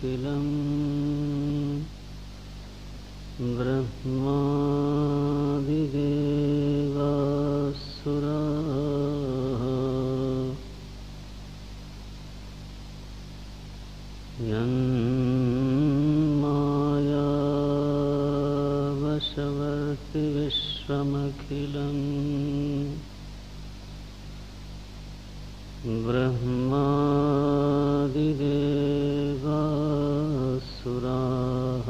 ब्रह्माण्डमखिलम् ब्रह्मादिदेवासुराः यन्मायावशवर्ति विश्वमखिलम् ब्रह्मादिदेवासुराः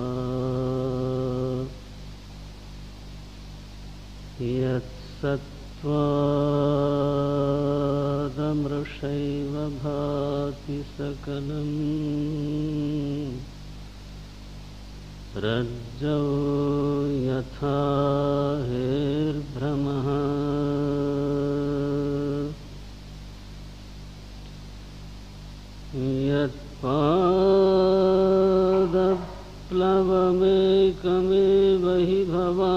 यत्सत्त्वादमृषैव भाति सकलम् रज्जौ यथा हेर्भ्रमः यत्पादप्लवमेकमेव हि भवाम्भोधे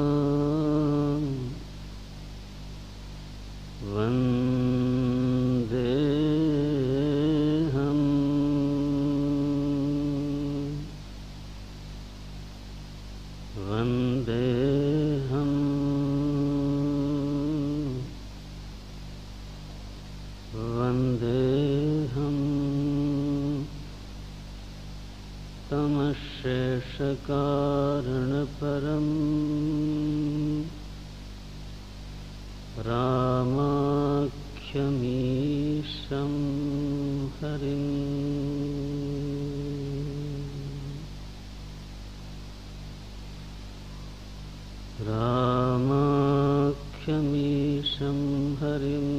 तितीर्षावताम् वन्देऽहम् वन्देऽहम् वन्देऽहम् तमशेषकारणपरम् रामाख्यमीशं हरिम् रामाख्यमीशं हरिम्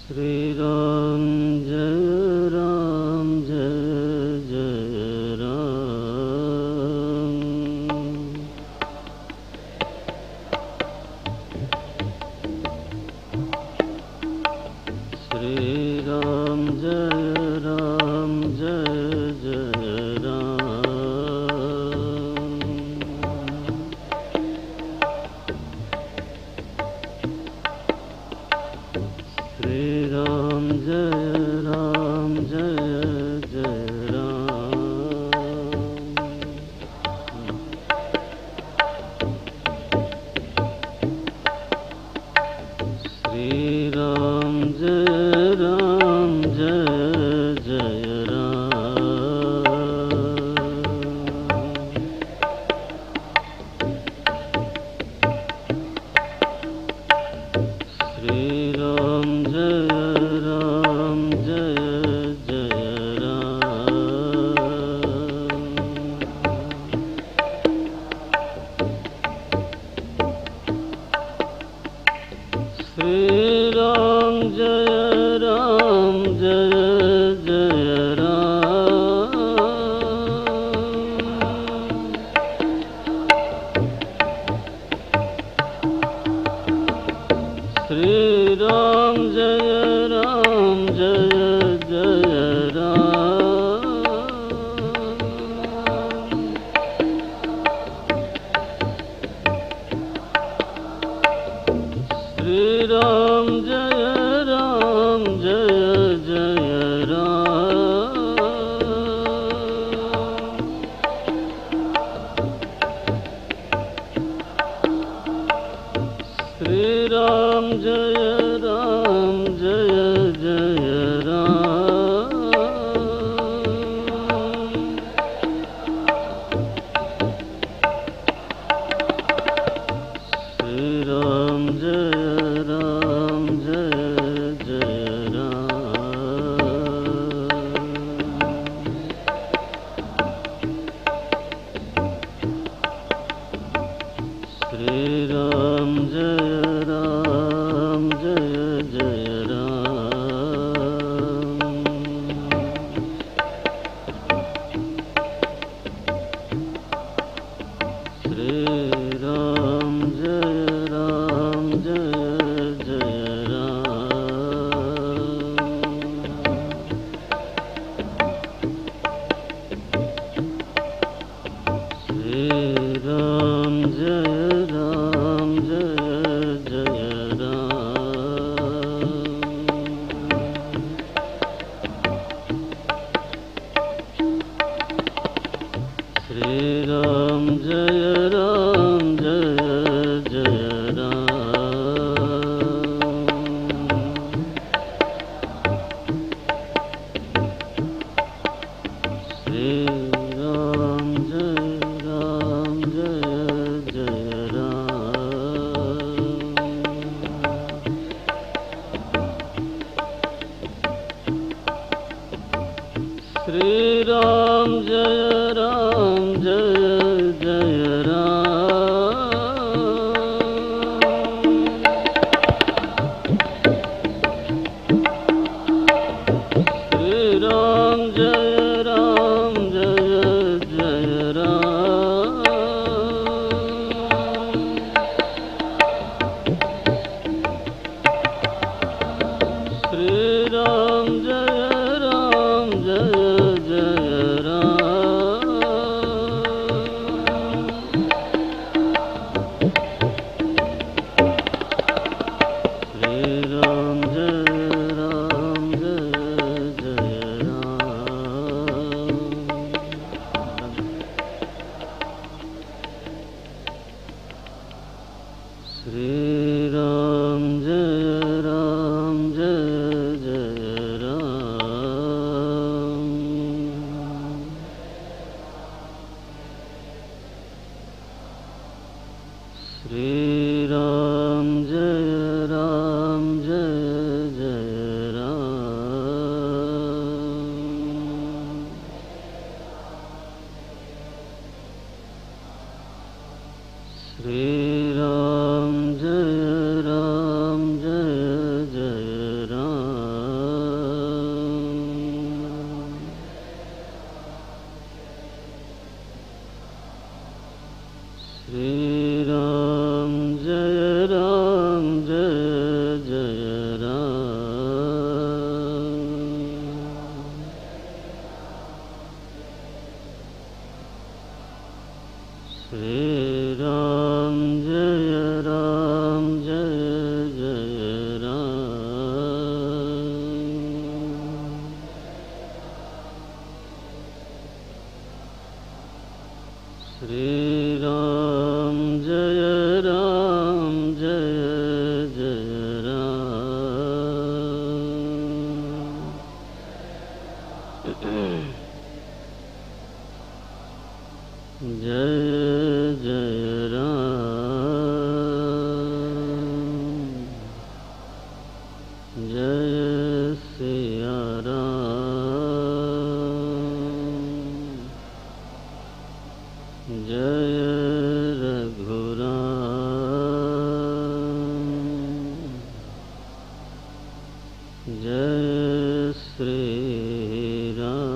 श्रीराम जय राम जय जय राम श्रीराम जय राम जय जय राम श्रीराम जय राम जय जय राम श्रीराम जय राम जय जय राम श्रीराम जय राम जय जय राम श्रीराम जय राम जय जय राम श्रीराम जय राम जय जय राम श्रीराम जय राम जय जय राम श्रीराम जय राम जय श्री राम जय जय राम। श्री राम जय जय राम। श्री राम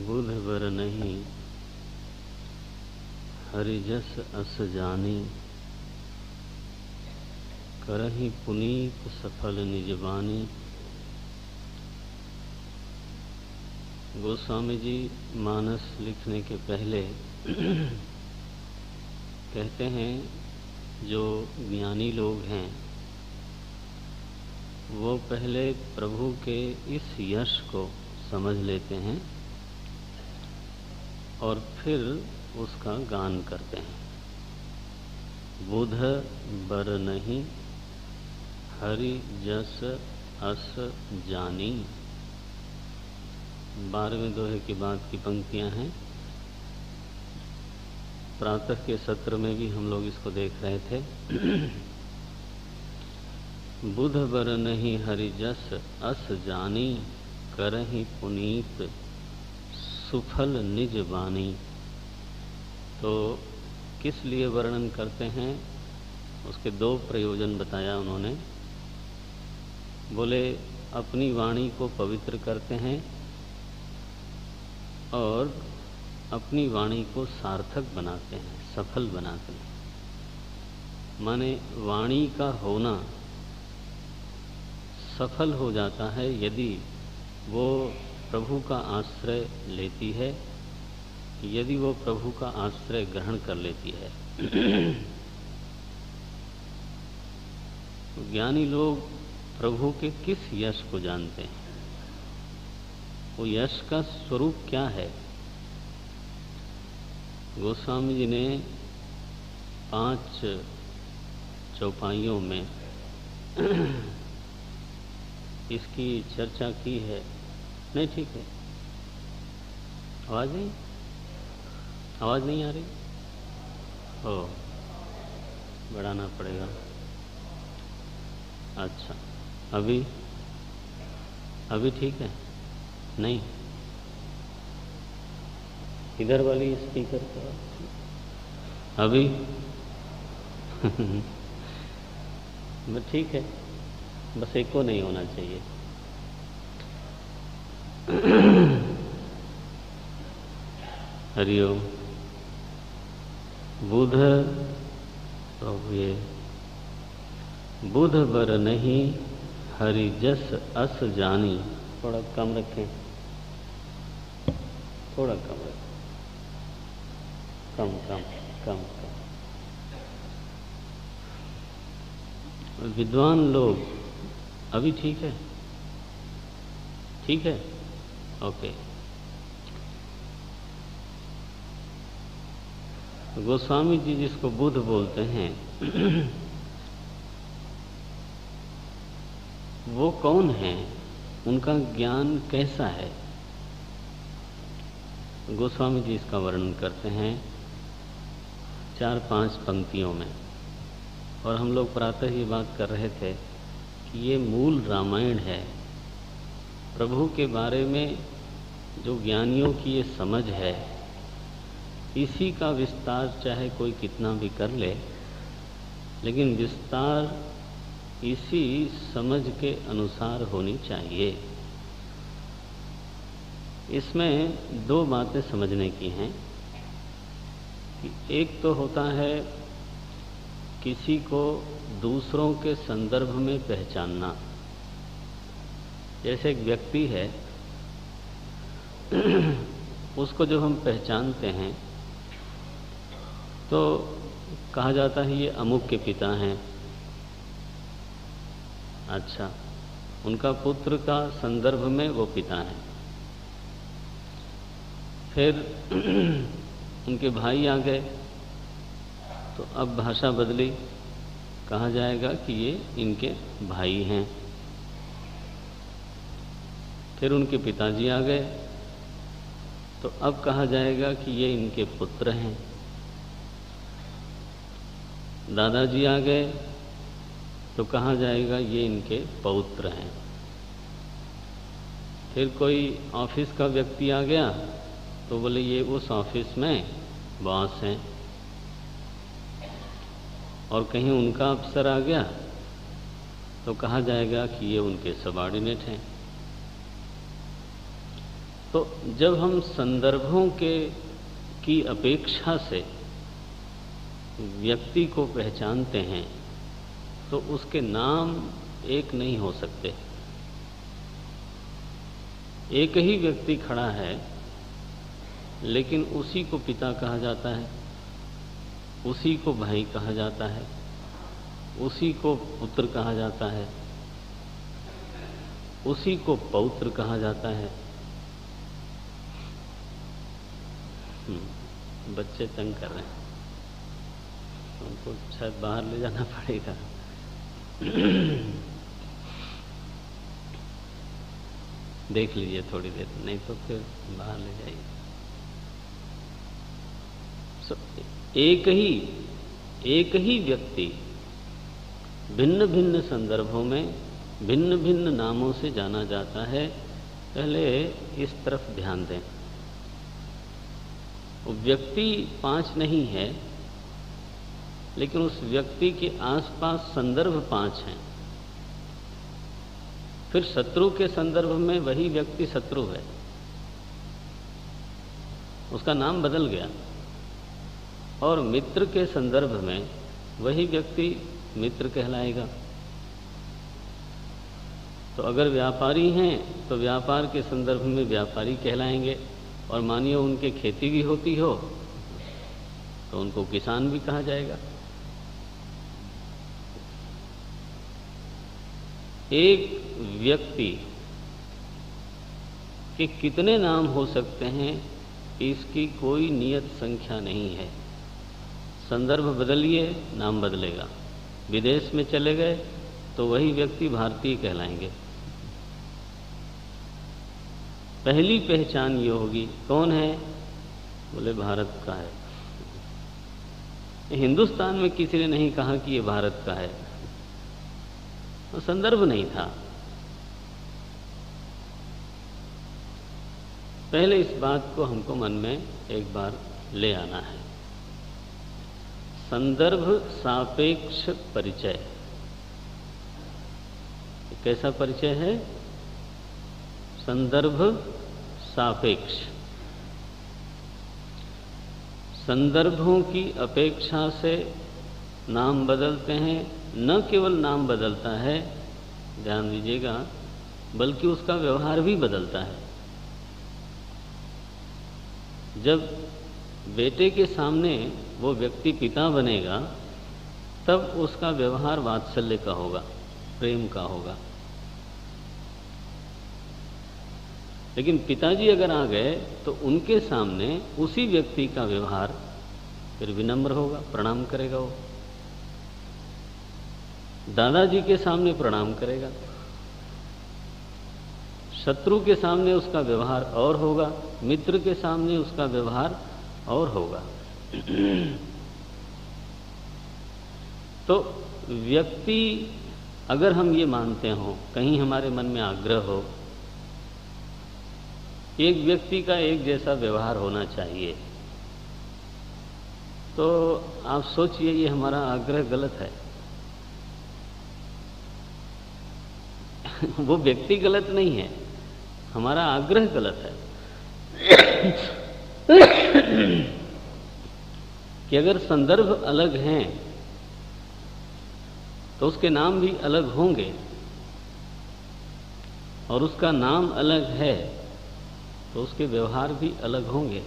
बुध बर नहीं हरि जस अस जानी, करहि पुनीत सफल निज बानी। गोस्वामी जी मानस लिखने के पहले कहते हैं जो ज्ञानी लोग हैं वो पहले प्रभु के इस यश को समझ लेते हैं और फिर उसका गान करते हैं। बुध बर नहीं हरि जस अस जानी। 12वें दोहे की बात की पंक्तियां हैं। प्रातः के सत्र में भी हम लोग इसको देख रहे थे। बुध बर नहीं हरि जस अस जानी, करहि पुनीत सुफल निज बानी। तो किस लिए वर्णन करते हैं उसके 2 प्रयोजन बताया उन्होंने। बोले अपनी वाणी को पवित्र करते हैं और अपनी वाणी को सार्थक बनाते हैं, सफल बनाते हैं। माने वाणी का होना सफल हो जाता है यदि वो प्रभु का आश्रय लेती है, यदि वो प्रभु का आश्रय ग्रहण कर लेती है। ज्ञानी लोग प्रभु के किस यश को जानते हैं? वो यश का स्वरूप क्या है? गोस्वामी जी ने 5 चौपाइयों में इसकी चर्चा की है। नहीं, ठीक है। आवाज नहीं आ रही? ओ, बढ़ाना पड़ेगा। अच्छा, अभी ठीक है? नहीं, इधर वाली स्पीकर का अभी ठीक है, बस एको नहीं होना चाहिए। हरिओम। बुध, तो ये बुध बर नहीं हरि जस अस जानी। थोड़ा कम रखें, थोड़ा कम रखें, कम। विद्वान लोग, अभी ठीक है? ठीक है, ओके। गोस्वामी जी जिसको बुध बोलते हैं वो कौन है, उनका ज्ञान कैसा है? गोस्वामी जी इसका वर्णन करते हैं 4-5 पंक्तियों में। और हम लोग प्रातः ही बात कर रहे थे कि ये मूल रामायण है। प्रभु के बारे में जो ज्ञानियों की ये समझ है, इसी का विस्तार चाहे कोई कितना भी कर ले, लेकिन विस्तार इसी समझ के अनुसार होनी चाहिए। इसमें 2 बातें समझने की हैं कि एक तो होता है किसी को दूसरों के संदर्भ में पहचानना। जैसे एक व्यक्ति है, उसको जब हम पहचानते हैं तो कहा जाता है ये अमुक के पिता हैं। अच्छा, उनका पुत्र का संदर्भ में वो पिता हैं। फिर उनके भाई आ गए तो अब भाषा बदली, कहा जाएगा कि ये इनके भाई हैं। फिर उनके पिताजी आ गए तो अब कहा जाएगा कि ये इनके पुत्र हैं। दादाजी आ गए तो कहा जाएगा ये इनके पौत्र हैं। फिर कोई ऑफिस का व्यक्ति आ गया तो बोले ये उस ऑफिस में बॉस हैं। और कहीं उनका अफसर आ गया तो कहा जाएगा कि ये उनके सबॉर्डिनेट हैं। तो जब हम संदर्भों की अपेक्षा से व्यक्ति को पहचानते हैं तो उसके नाम एक नहीं हो सकते। एक ही व्यक्ति खड़ा है लेकिन उसी को पिता कहा जाता है, उसी को भाई कहा जाता है, उसी को पुत्र कहा जाता है, उसी को पौत्र कहा जाता है। बच्चे तंग कर रहे हैं, उनको शायद बाहर ले जाना पड़ेगा। देख लीजिए थोड़ी देर, नहीं तो फिर बाहर ले जाइए। एक ही व्यक्ति भिन्न भिन्न संदर्भों में भिन्न भिन्न नामों से जाना जाता है। पहले इस तरफ ध्यान दें। वो व्यक्ति 5 नहीं है, लेकिन उस व्यक्ति के आसपास संदर्भ 5 हैं। फिर शत्रु के संदर्भ में वही व्यक्ति शत्रु है, उसका नाम बदल गया। और मित्र के संदर्भ में वही व्यक्ति मित्र कहलाएगा। तो अगर व्यापारी हैं तो व्यापार के संदर्भ में व्यापारी कहलाएंगे। और मानिए उनके खेती भी होती हो तो उनको किसान भी कहा जाएगा। एक व्यक्ति कि कितने नाम हो सकते हैं, इसकी कोई नियत संख्या नहीं है। संदर्भ बदलिए, नाम बदलेगा। विदेश में चले गए तो वही व्यक्ति भारतीय कहलाएंगे। पहली पहचान ये होगी, कौन है? बोले भारत का है। हिंदुस्तान में किसी ने नहीं कहा कि ये भारत का है, तो संदर्भ नहीं था। पहले इस बात को हमको मन में एक बार ले आना है। संदर्भ सापेक्ष परिचय। कैसा परिचय है? संदर्भ सापेक्ष। संदर्भों की अपेक्षा से नाम बदलते हैं। न केवल नाम बदलता है, ध्यान दीजिएगा, बल्कि उसका व्यवहार भी बदलता है। जब बेटे के सामने वो व्यक्ति पिता बनेगा, तब उसका व्यवहार वात्सल्य का होगा, प्रेम का होगा। लेकिन पिताजी अगर आ गए तो उनके सामने उसी व्यक्ति का व्यवहार फिर विनम्र होगा, प्रणाम करेगा। वो दादाजी के सामने प्रणाम करेगा, शत्रु के सामने उसका व्यवहार और होगा, मित्र के सामने उसका व्यवहार और होगा। तो व्यक्ति, अगर हम ये मानते हो, कहीं हमारे मन में आग्रह हो, एक व्यक्ति का एक जैसा व्यवहार होना चाहिए, तो आप सोचिए ये हमारा आग्रह गलत है। वो व्यक्ति गलत नहीं है, हमारा आग्रह गलत है। कि अगर संदर्भ अलग हैं तो उसके नाम भी अलग होंगे, और उसका नाम अलग है तो उसके व्यवहार भी अलग होंगे।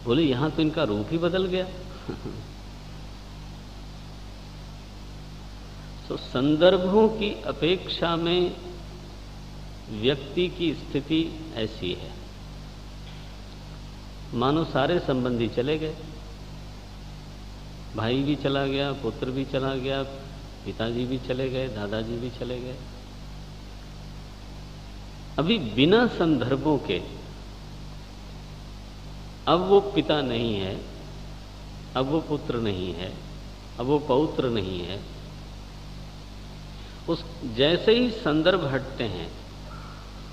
बोले यहां तो इनका रूप ही बदल गया। तो संदर्भों की अपेक्षा में व्यक्ति की स्थिति ऐसी है। मानो सारे संबंधी चले गए, भाई भी चला गया, पुत्र भी चला गया, पिताजी भी चले गए, दादाजी भी चले गए। अभी बिना संदर्भों के, अब वो पिता नहीं है, अब वो पुत्र नहीं है, अब वो पौत्र नहीं है। उस जैसे ही संदर्भ हटते हैं,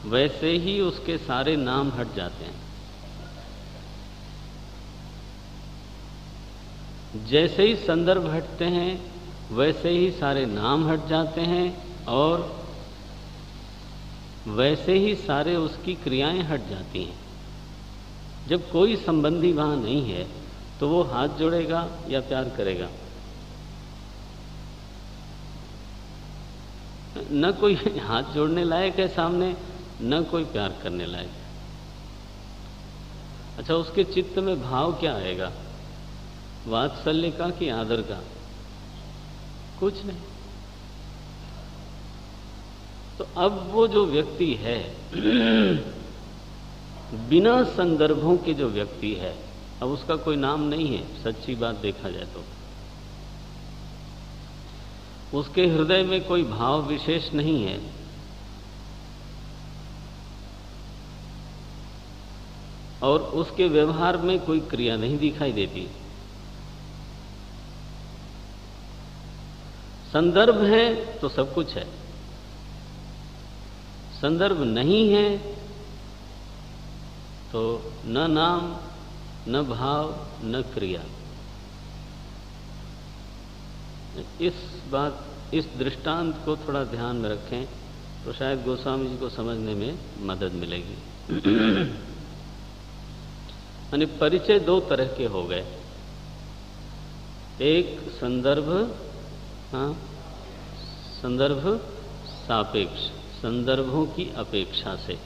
वैसे ही उसके सारे नाम हट जाते हैं। जैसे ही संदर्भ हटते हैं, वैसे ही सारे नाम हट जाते हैं, और वैसे ही सारे उसकी क्रियाएं हट जाती हैं। जब कोई संबंधी वहां नहीं है तो वो हाथ जोड़ेगा या प्यार करेगा? न कोई हाथ जोड़ने लायक है सामने, न कोई प्यार करने लायक है। अच्छा, उसके चित्त में भाव क्या आएगा? वात्सल्य का कि आदर का? कुछ नहीं। तो अब वो जो व्यक्ति है, बिना संदर्भों के जो व्यक्ति है, अब उसका कोई नाम नहीं है। सच्ची बात देखा जाए तो उसके हृदय में कोई भाव विशेष नहीं है। और उसके व्यवहार में कोई क्रिया नहीं दिखाई देती। संदर्भ है तो सब कुछ है, संदर्भ नहीं है तो न नाम, न भाव, न क्रिया। इस दृष्टांत को थोड़ा ध्यान में रखें तो शायद गोस्वामी जी को समझने में मदद मिलेगी। यानी परिचय दो तरह के हो गए। एक संदर्भ, संदर्भ सापेक्ष, संदर्भों की अपेक्षा से,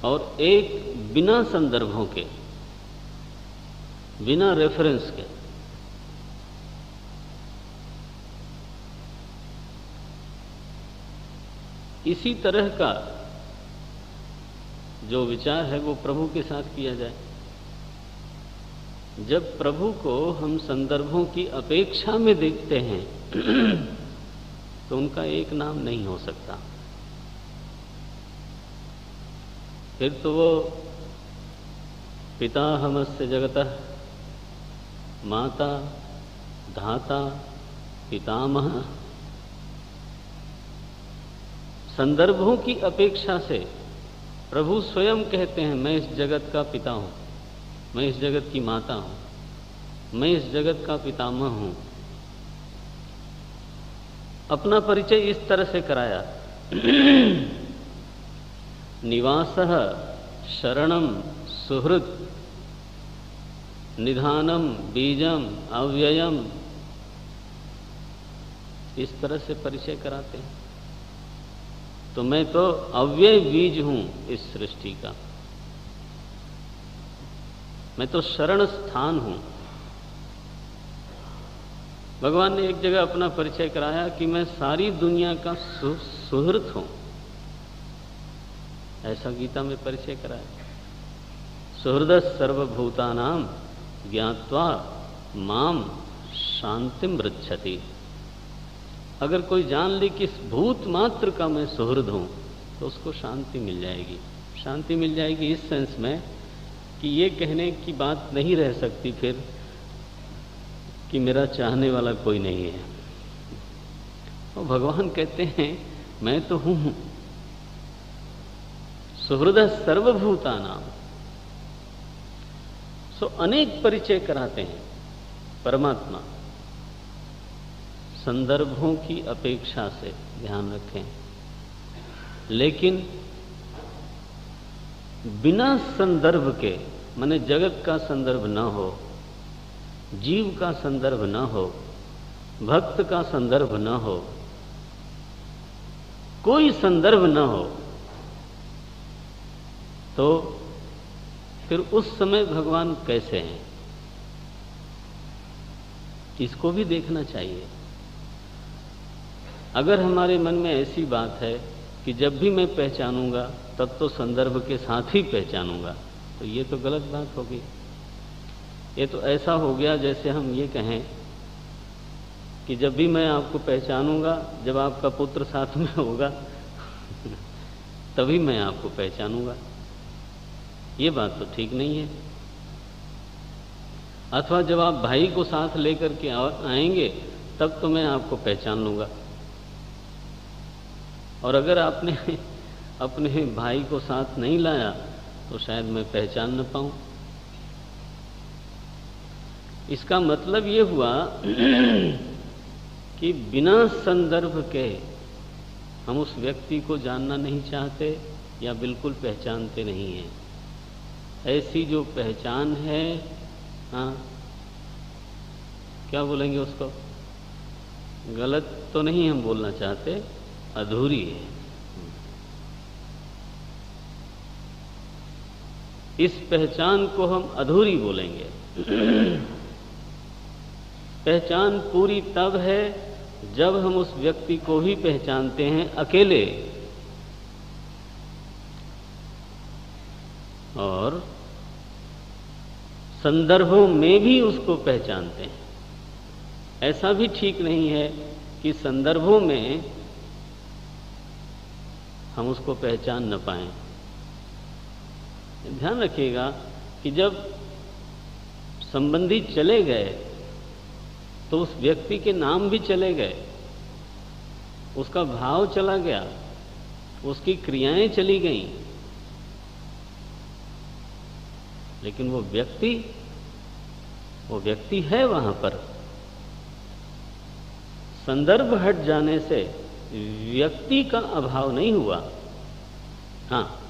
और एक बिना संदर्भों के, बिना रेफरेंस के। इसी तरह का जो विचार है वो प्रभु के साथ किया जाए। जब प्रभु को हम संदर्भों की अपेक्षा में देखते हैं तो उनका एक नाम नहीं हो सकता। फिर तो वो पिताहमस्य जगतः माता धाता पितामह, संदर्भों की अपेक्षा से प्रभु स्वयं कहते हैं मैं इस जगत का पिता हूं, मैं इस जगत की माता हूं, मैं इस जगत का पितामह हूं। अपना परिचय इस तरह से कराया निवासः शरणम सुहृद निधानम बीजम अव्ययम, इस तरह से परिचय कराते हैं। तो मैं तो अव्यय बीज हूं इस सृष्टि का, मैं तो शरण स्थान हूं। भगवान ने एक जगह अपना परिचय कराया कि मैं सारी दुनिया का सुहृद हूं, ऐसा गीता में परिचय कराया। सुहृदः सर्वभूतानां ज्ञात्वा माम शांतिम मृच्छति। अगर कोई जान ले कि इस भूत मात्र का मैं सुहृद हूं तो उसको शांति मिल जाएगी। शांति मिल जाएगी इस सेंस में कि ये कहने की बात नहीं रह सकती फिर कि मेरा चाहने वाला कोई नहीं है। और भगवान कहते हैं मैं तो हूं सुहृदः सर्वभूतानां। सो अनेक परिचय कराते हैं परमात्मा, संदर्भों की अपेक्षा से, ध्यान रखें। लेकिन बिना संदर्भ के, माने जगत का संदर्भ न हो, जीव का संदर्भ न हो, भक्त का संदर्भ न हो, कोई संदर्भ न हो, तो फिर उस समय भगवान कैसे हैं, इसको भी देखना चाहिए। अगर हमारे मन में ऐसी बात है कि जब भी मैं पहचानूंगा तब तो संदर्भ के साथ ही पहचानूंगा, तो ये तो गलत बात होगी। ये तो ऐसा हो गया जैसे हम ये कहें कि जब भी मैं आपको पहचानूंगा जब आपका पुत्र साथ में होगा तभी मैं आपको पहचानूंगा। ये बात तो ठीक नहीं है। अथवा जब आप भाई को साथ लेकर के आएंगे तब तो मैं आपको पहचान लूंगा, और अगर आपने अपने भाई को साथ नहीं लाया तो शायद मैं पहचान न पाऊं। इसका मतलब ये हुआ कि बिना संदर्भ के हम उस व्यक्ति को जानना नहीं चाहते या बिल्कुल पहचानते नहीं हैं। ऐसी जो पहचान है, हाँ क्या बोलेंगे उसको, गलत तो नहीं हम बोलना चाहते, अधूरी है। इस पहचान को हम अधूरी बोलेंगे। पहचान पूरी तब है जब हम उस व्यक्ति को ही पहचानते हैं अकेले, और संदर्भों में भी उसको पहचानते हैं। ऐसा भी ठीक नहीं है कि संदर्भों में हम उसको पहचान न पाएं। ध्यान रखिएगा कि जब संबंधी चले गए तो उस व्यक्ति के नाम भी चले गए, उसका भाव चला गया, उसकी क्रियाएं चली गईं, लेकिन वो व्यक्ति है वहां पर। संदर्भ हट जाने से व्यक्ति का अभाव नहीं हुआ। हाँ,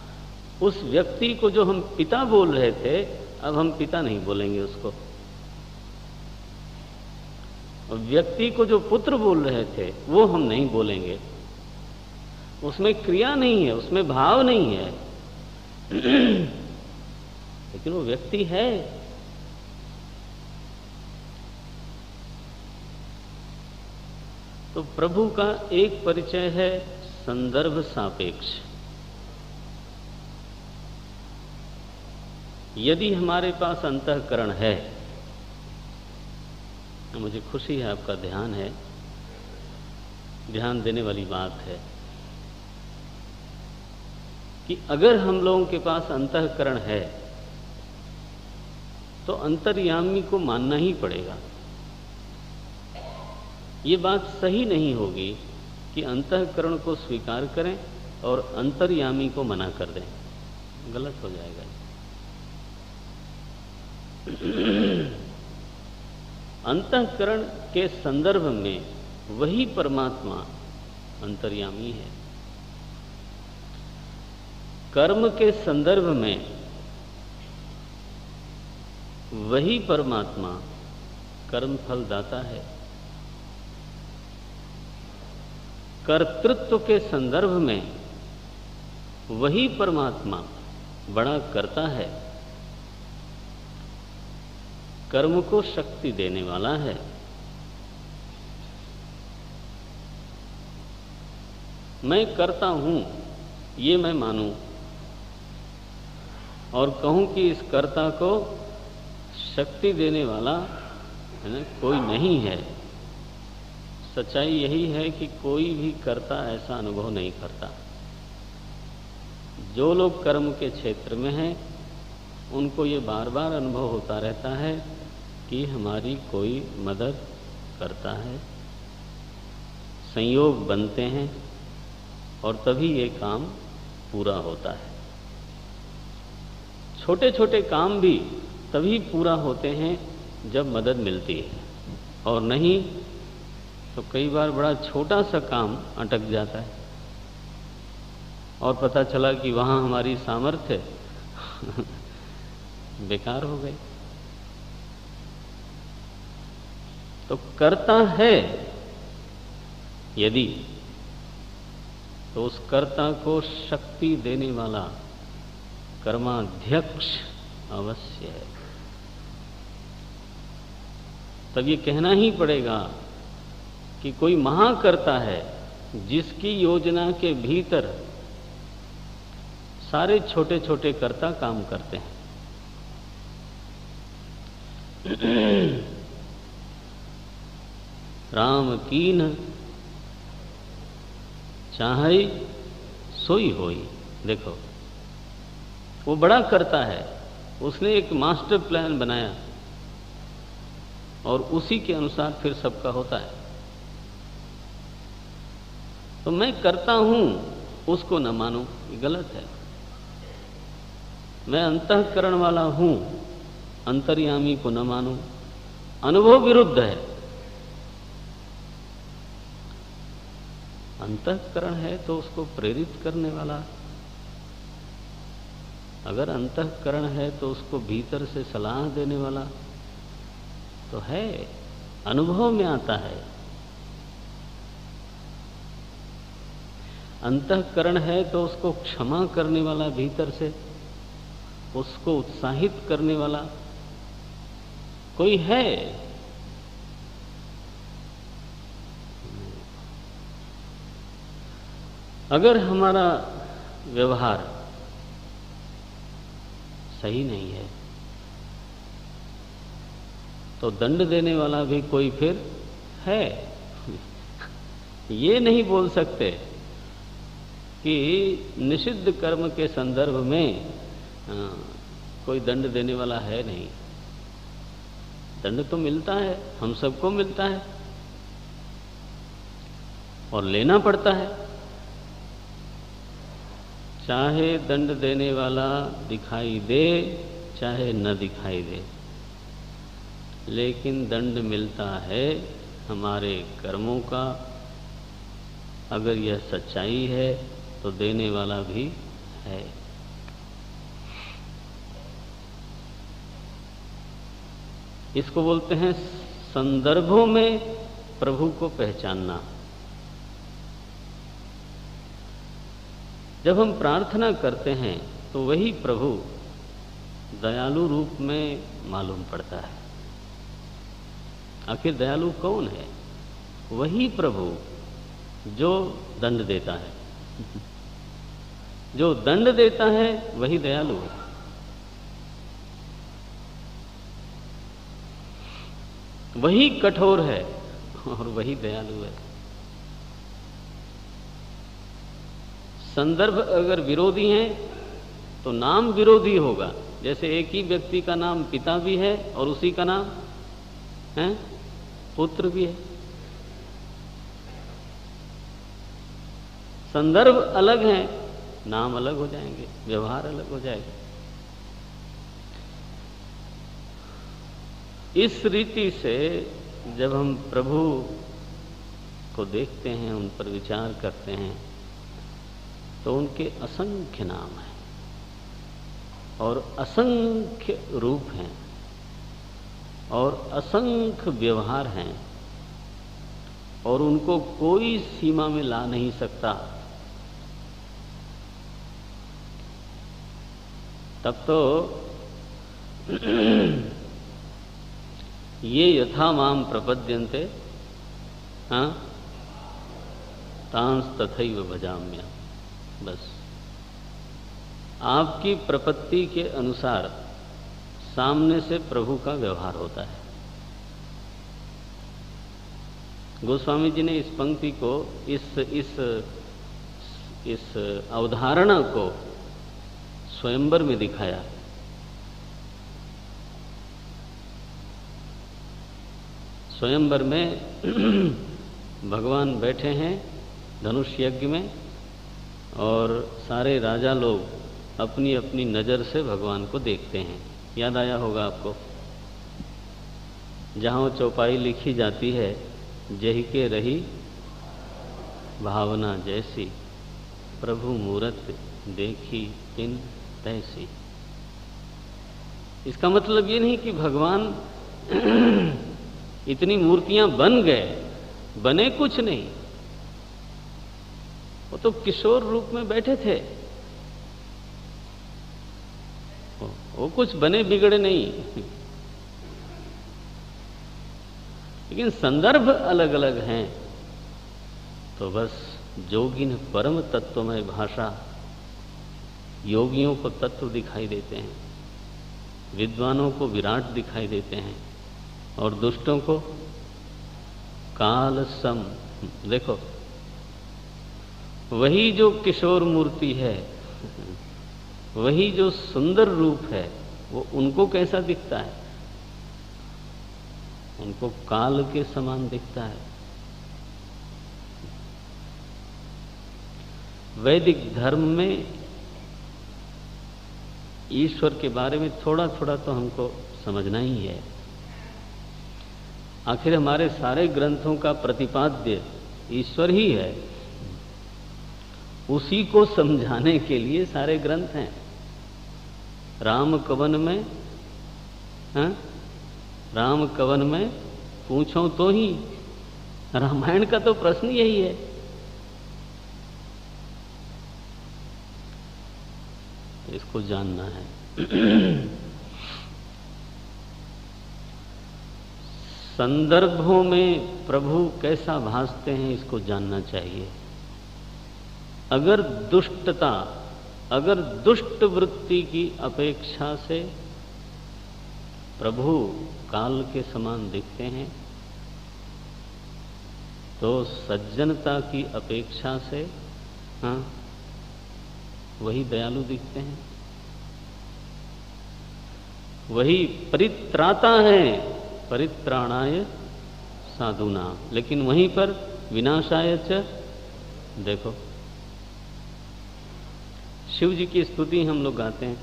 उस व्यक्ति को जो हम पिता बोल रहे थे अब हम पिता नहीं बोलेंगे उसको। और व्यक्ति को जो पुत्र बोल रहे थे वो हम नहीं बोलेंगे। उसमें क्रिया नहीं है, उसमें भाव नहीं है लेकिन वो व्यक्ति है। तो प्रभु का एक परिचय है संदर्भ सापेक्ष। यदि हमारे पास अंतःकरण है, मुझे खुशी है आपका ध्यान है, ध्यान देने वाली बात है कि अगर हम लोगों के पास अंतःकरण है तो अंतर्यामी को मानना ही पड़ेगा। ये बात सही नहीं होगी कि अंतःकरण को स्वीकार करें और अंतर्यामी को मना कर दें, गलत हो जाएगा। अंतःकरण के संदर्भ में वही परमात्मा अंतर्यामी है, कर्म के संदर्भ में वही परमात्मा कर्म फल दाता है, कर्तृत्व के संदर्भ में वही परमात्मा बड़ा करता है, कर्म को शक्ति देने वाला है। मैं करता हूं ये मैं मानूं और कहूं कि इस कर्ता को शक्ति देने वाला है ना कोई नहीं है। सच्चाई यही है कि कोई भी कर्ता ऐसा अनुभव नहीं करता। जो लोग कर्म के क्षेत्र में हैं उनको ये बार बार अनुभव होता रहता है कि हमारी कोई मदद करता है, संयोग बनते हैं और तभी ये काम पूरा होता है। छोटे छोटे काम भी तभी पूरा होते हैं जब मदद मिलती है, और नहीं तो कई बार बड़ा छोटा सा काम अटक जाता है और पता चला कि वहाँ हमारी सामर्थ्य बेकार हो गई। तो करता है यदि, तो उस कर्ता को शक्ति देने वाला कर्माध्यक्ष अवश्य है। तब ये कहना ही पड़ेगा कि कोई महाकर्ता है जिसकी योजना के भीतर सारे छोटे छोटे कर्ता काम करते हैं। राम कीन चाहे सोई होई। देखो वो बड़ा करता है, उसने एक मास्टर प्लान बनाया और उसी के अनुसार फिर सबका होता है। तो मैं करता हूं उसको न मानो, ये गलत है। मैं अंतःकरण वाला हूं, अंतर्यामी को न मानो, अनुभव विरुद्ध है। अंतःकरण है तो उसको प्रेरित करने वाला, अगर अंतःकरण है तो उसको भीतर से सलाह देने वाला तो है, अनुभव में आता है। अंतःकरण है तो उसको क्षमा करने वाला, भीतर से उसको उत्साहित करने वाला कोई है। अगर हमारा व्यवहार सही नहीं है तो दंड देने वाला भी कोई फिर है। ये नहीं बोल सकते कि निषिद्ध कर्म के संदर्भ में कोई दंड देने वाला है नहीं। दंड तो मिलता है, हम सबको मिलता है और लेना पड़ता है। चाहे दंड देने वाला दिखाई दे चाहे न दिखाई दे, लेकिन दंड मिलता है हमारे कर्मों का। अगर यह सच्चाई है तो देने वाला भी है। इसको बोलते हैं संदर्भों में प्रभु को पहचानना। जब हम प्रार्थना करते हैं तो वही प्रभु दयालु रूप में मालूम पड़ता है। आखिर दयालु कौन है? वही प्रभु जो दंड देता है। जो दंड देता है वही दयालु है। वही कठोर है और वही दयालु है। संदर्भ अगर विरोधी हैं तो नाम विरोधी होगा। जैसे एक ही व्यक्ति का नाम पिता भी है और उसी का नाम है पुत्र भी है। संदर्भ अलग है, नाम अलग हो जाएंगे, व्यवहार अलग हो जाएगा। इस रीति से जब हम प्रभु को देखते हैं, उन पर विचार करते हैं, तो उनके असंख्य नाम हैं और असंख्य रूप हैं और असंख्य व्यवहार हैं और उनको कोई सीमा में ला नहीं सकता। तब तो ये यथा माम प्रपद्यन्ते तांस तथैव भजाम्यहम्। बस आपकी प्रपत्ति के अनुसार सामने से प्रभु का व्यवहार होता है। गोस्वामी जी ने इस पंक्ति को, इस अवधारणा को स्वयंवर में दिखाया। स्वयंवर में भगवान बैठे हैं धनुष यज्ञ में और सारे राजा लोग अपनी अपनी नज़र से भगवान को देखते हैं। याद आया होगा आपको, जहाँ चौपाई लिखी जाती है, जही के रही भावना जैसी, प्रभु मूरत देखी तिन तैसी। इसका मतलब ये नहीं कि भगवान इतनी मूर्तियां बन गए, बने कुछ नहीं, वो तो किशोर रूप में बैठे थे, वो कुछ बने बिगड़े नहीं। लेकिन संदर्भ अलग अलग हैं। तो बस जोगिन परम तत्वमय भाषा, योगियों को तत्व दिखाई देते हैं, विद्वानों को विराट दिखाई देते हैं और दुष्टों को काल सम। देखो, वही जो किशोर मूर्ति है, वही जो सुंदर रूप है, वो उनको कैसा दिखता है? उनको काल के समान दिखता है। वैदिक धर्म में ईश्वर के बारे में थोड़ा थोड़ा तो हमको समझना ही है। आखिर हमारे सारे ग्रंथों का प्रतिपाद्य ईश्वर ही है। उसी को समझाने के लिए सारे ग्रंथ हैं। राम कवन में, राम कवन में पूछो तो ही, रामायण का तो प्रश्न यही है। इसको जानना है। संदर्भों में प्रभु कैसा भासते हैं, इसको जानना चाहिए। अगर दुष्टता, अगर दुष्ट वृत्ति की अपेक्षा से प्रभु काल के समान दिखते हैं, तो सज्जनता की अपेक्षा से वही दयालु दिखते हैं। वही परित्राता है, परित्राणाय साधुना, लेकिन वहीं पर विनाशाय च। देखो, शिव जी की स्तुति हम लोग गाते हैं,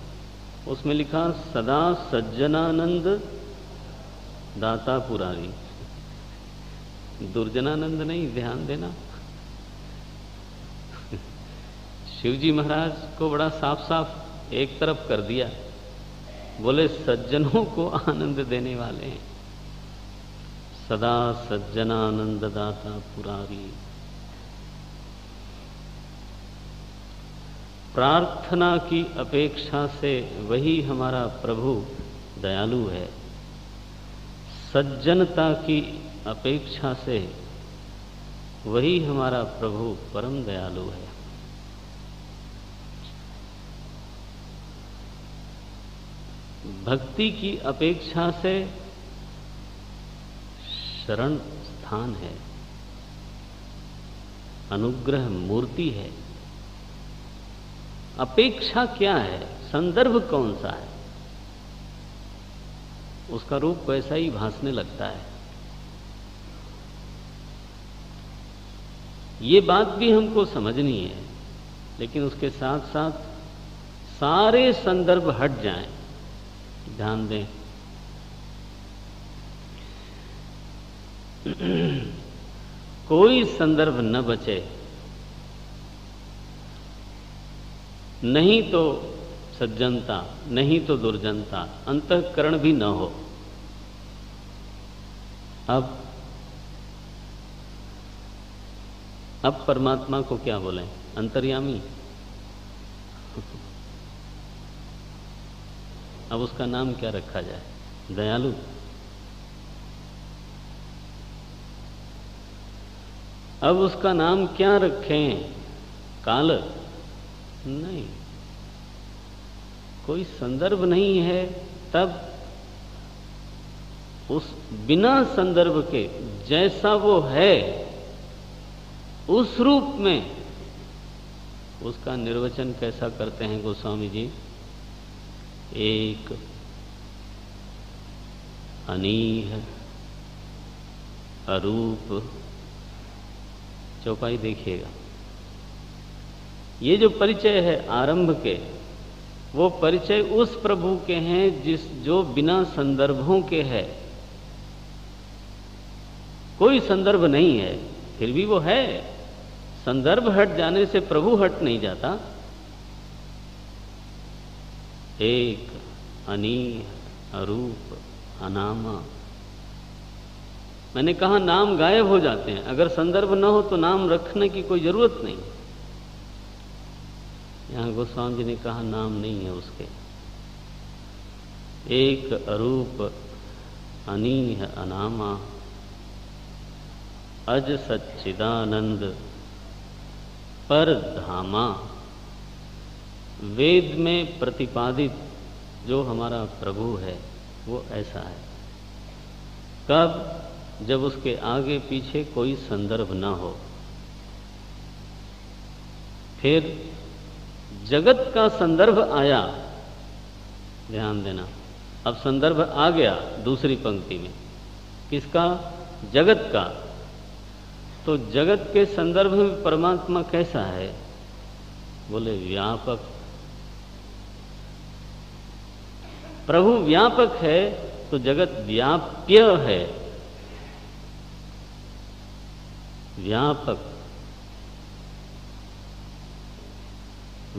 उसमें लिखा सदा सज्जनानंद दाता पुरारी। दुर्जनानंद नहीं, ध्यान देना। शिव जी महाराज को बड़ा साफ साफ एक तरफ कर दिया, बोले सज्जनों को आनंद देने वाले हैं। सदा सज्जनानंद दाता पुरारी। प्रार्थना की अपेक्षा से वही हमारा प्रभु दयालु है। सज्जनता की अपेक्षा से वही हमारा प्रभु परम दयालु है। भक्ति की अपेक्षा से शरण स्थान है, अनुग्रह मूर्ति है। अपेक्षा क्या है, संदर्भ कौन सा है, उसका रूप वैसा ही भासने लगता है। ये बात भी हमको समझनी है, लेकिन उसके साथ साथ सारे संदर्भ हट जाएं। ध्यान दें, कोई संदर्भ न बचे, नहीं तो सज्जनता, नहीं तो दुर्जनता, अंतःकरण भी न हो। अब परमात्मा को क्या बोलें, अंतर्यामी। अब उसका नाम क्या रखा जाए, दयालु। अब उसका नाम क्या रखें, काल। नहीं, कोई संदर्भ नहीं है। तब उस बिना संदर्भ के जैसा वो है उस रूप में उसका निर्वचन कैसा करते हैं गोस्वामी जी। एक अनीह अरूप। चौपाई देखिएगा, ये जो परिचय है आरंभ के, वो परिचय उस प्रभु के हैं जो बिना संदर्भों के है। कोई संदर्भ नहीं है, फिर भी वो है। संदर्भ हट जाने से प्रभु हट नहीं जाता। एक अनीह अरूप अनामा। मैंने कहा नाम गायब हो जाते हैं, अगर संदर्भ न हो तो नाम रखने की कोई जरूरत नहीं। यहां गोस्वामी जी ने कहा नाम नहीं है उसके। एक अरूप अनीह अनामा अज सच्चिदानंद पर धामा। वेद में प्रतिपादित जो हमारा प्रभु है वो ऐसा है। कब? जब उसके आगे पीछे कोई संदर्भ ना हो। फिर जगत का संदर्भ आया, ध्यान देना। अब संदर्भ आ गया दूसरी पंक्ति में, किसका? जगत का। तो जगत के संदर्भ में परमात्मा कैसा है? बोले व्यापक। प्रभु व्यापक है तो जगत व्याप्य है। व्यापक,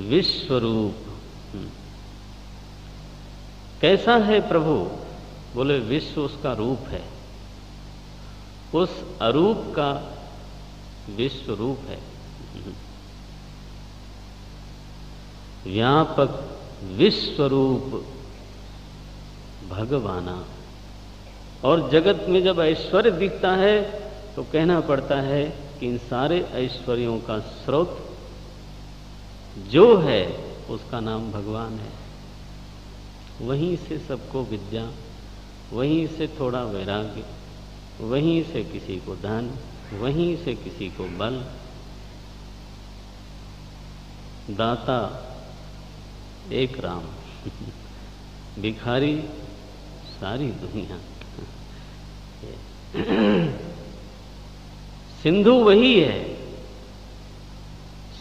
विश्वरूप। कैसा है प्रभु? बोले विश्व उसका रूप है, उस अरूप का विश्व रूप है। व्यापक विश्वरूप भगवाना। और जगत में जब ऐश्वर्य दिखता है तो कहना पड़ता है कि इन सारे ऐश्वर्यों का स्रोत जो है उसका नाम भगवान है। वहीं से सबको विद्या, वहीं से थोड़ा वैराग्य, वहीं से किसी को धन, वहीं से किसी को बल। दाता एक राम, भिखारी सारी दुनिया। सिंधु वही है,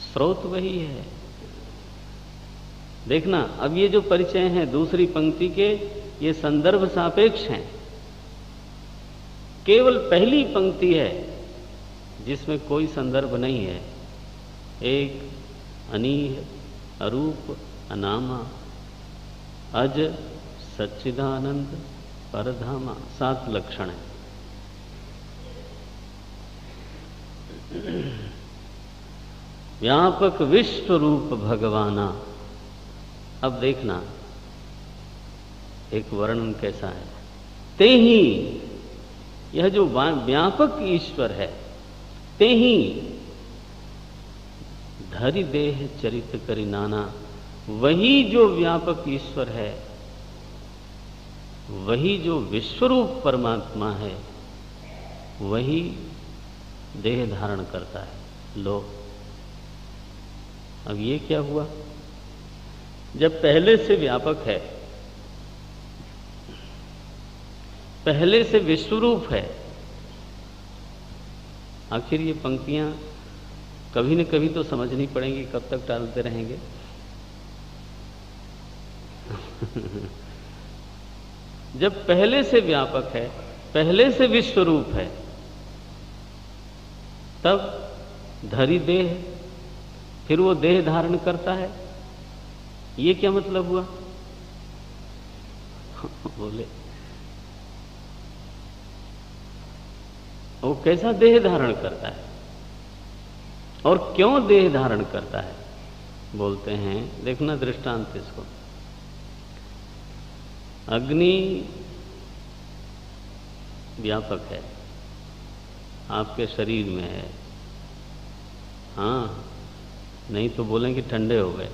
स्रोत वही है। देखना, अब ये जो परिचय हैं दूसरी पंक्ति के, ये संदर्भ सापेक्ष हैं। केवल पहली पंक्ति है जिसमें कोई संदर्भ नहीं है। एक अनीह अरूप अनामा अज सच्चिदानंद परधामा। 7 लक्षण है। व्यापक विश्व रूप भगवाना। अब देखना एक वर्णन कैसा है। ते ही, यह जो व्यापक ईश्वर है, ते ही धरि देह चरित करि नाना। वही जो व्यापक ईश्वर है वही जो विश्वरूप परमात्मा है वही देह धारण करता है। लो, अब ये क्या हुआ? जब पहले से व्यापक है, पहले से विश्वरूप है, आखिर ये पंक्तियां कभी न कभी तो समझनी पड़ेंगी, कब तक टालते रहेंगे? जब पहले से व्यापक है, पहले से विश्वरूप है, तब धरी देह, फिर वो देह धारण करता है, ये क्या मतलब हुआ? बोले वो कैसा देह धारण करता है और क्यों देह धारण करता है? बोलते हैं, देखना दृष्टांत इसको। अग्नि व्यापक है, आपके शरीर में है, हाँ, नहीं तो बोलेंगे ठंडे हो गए।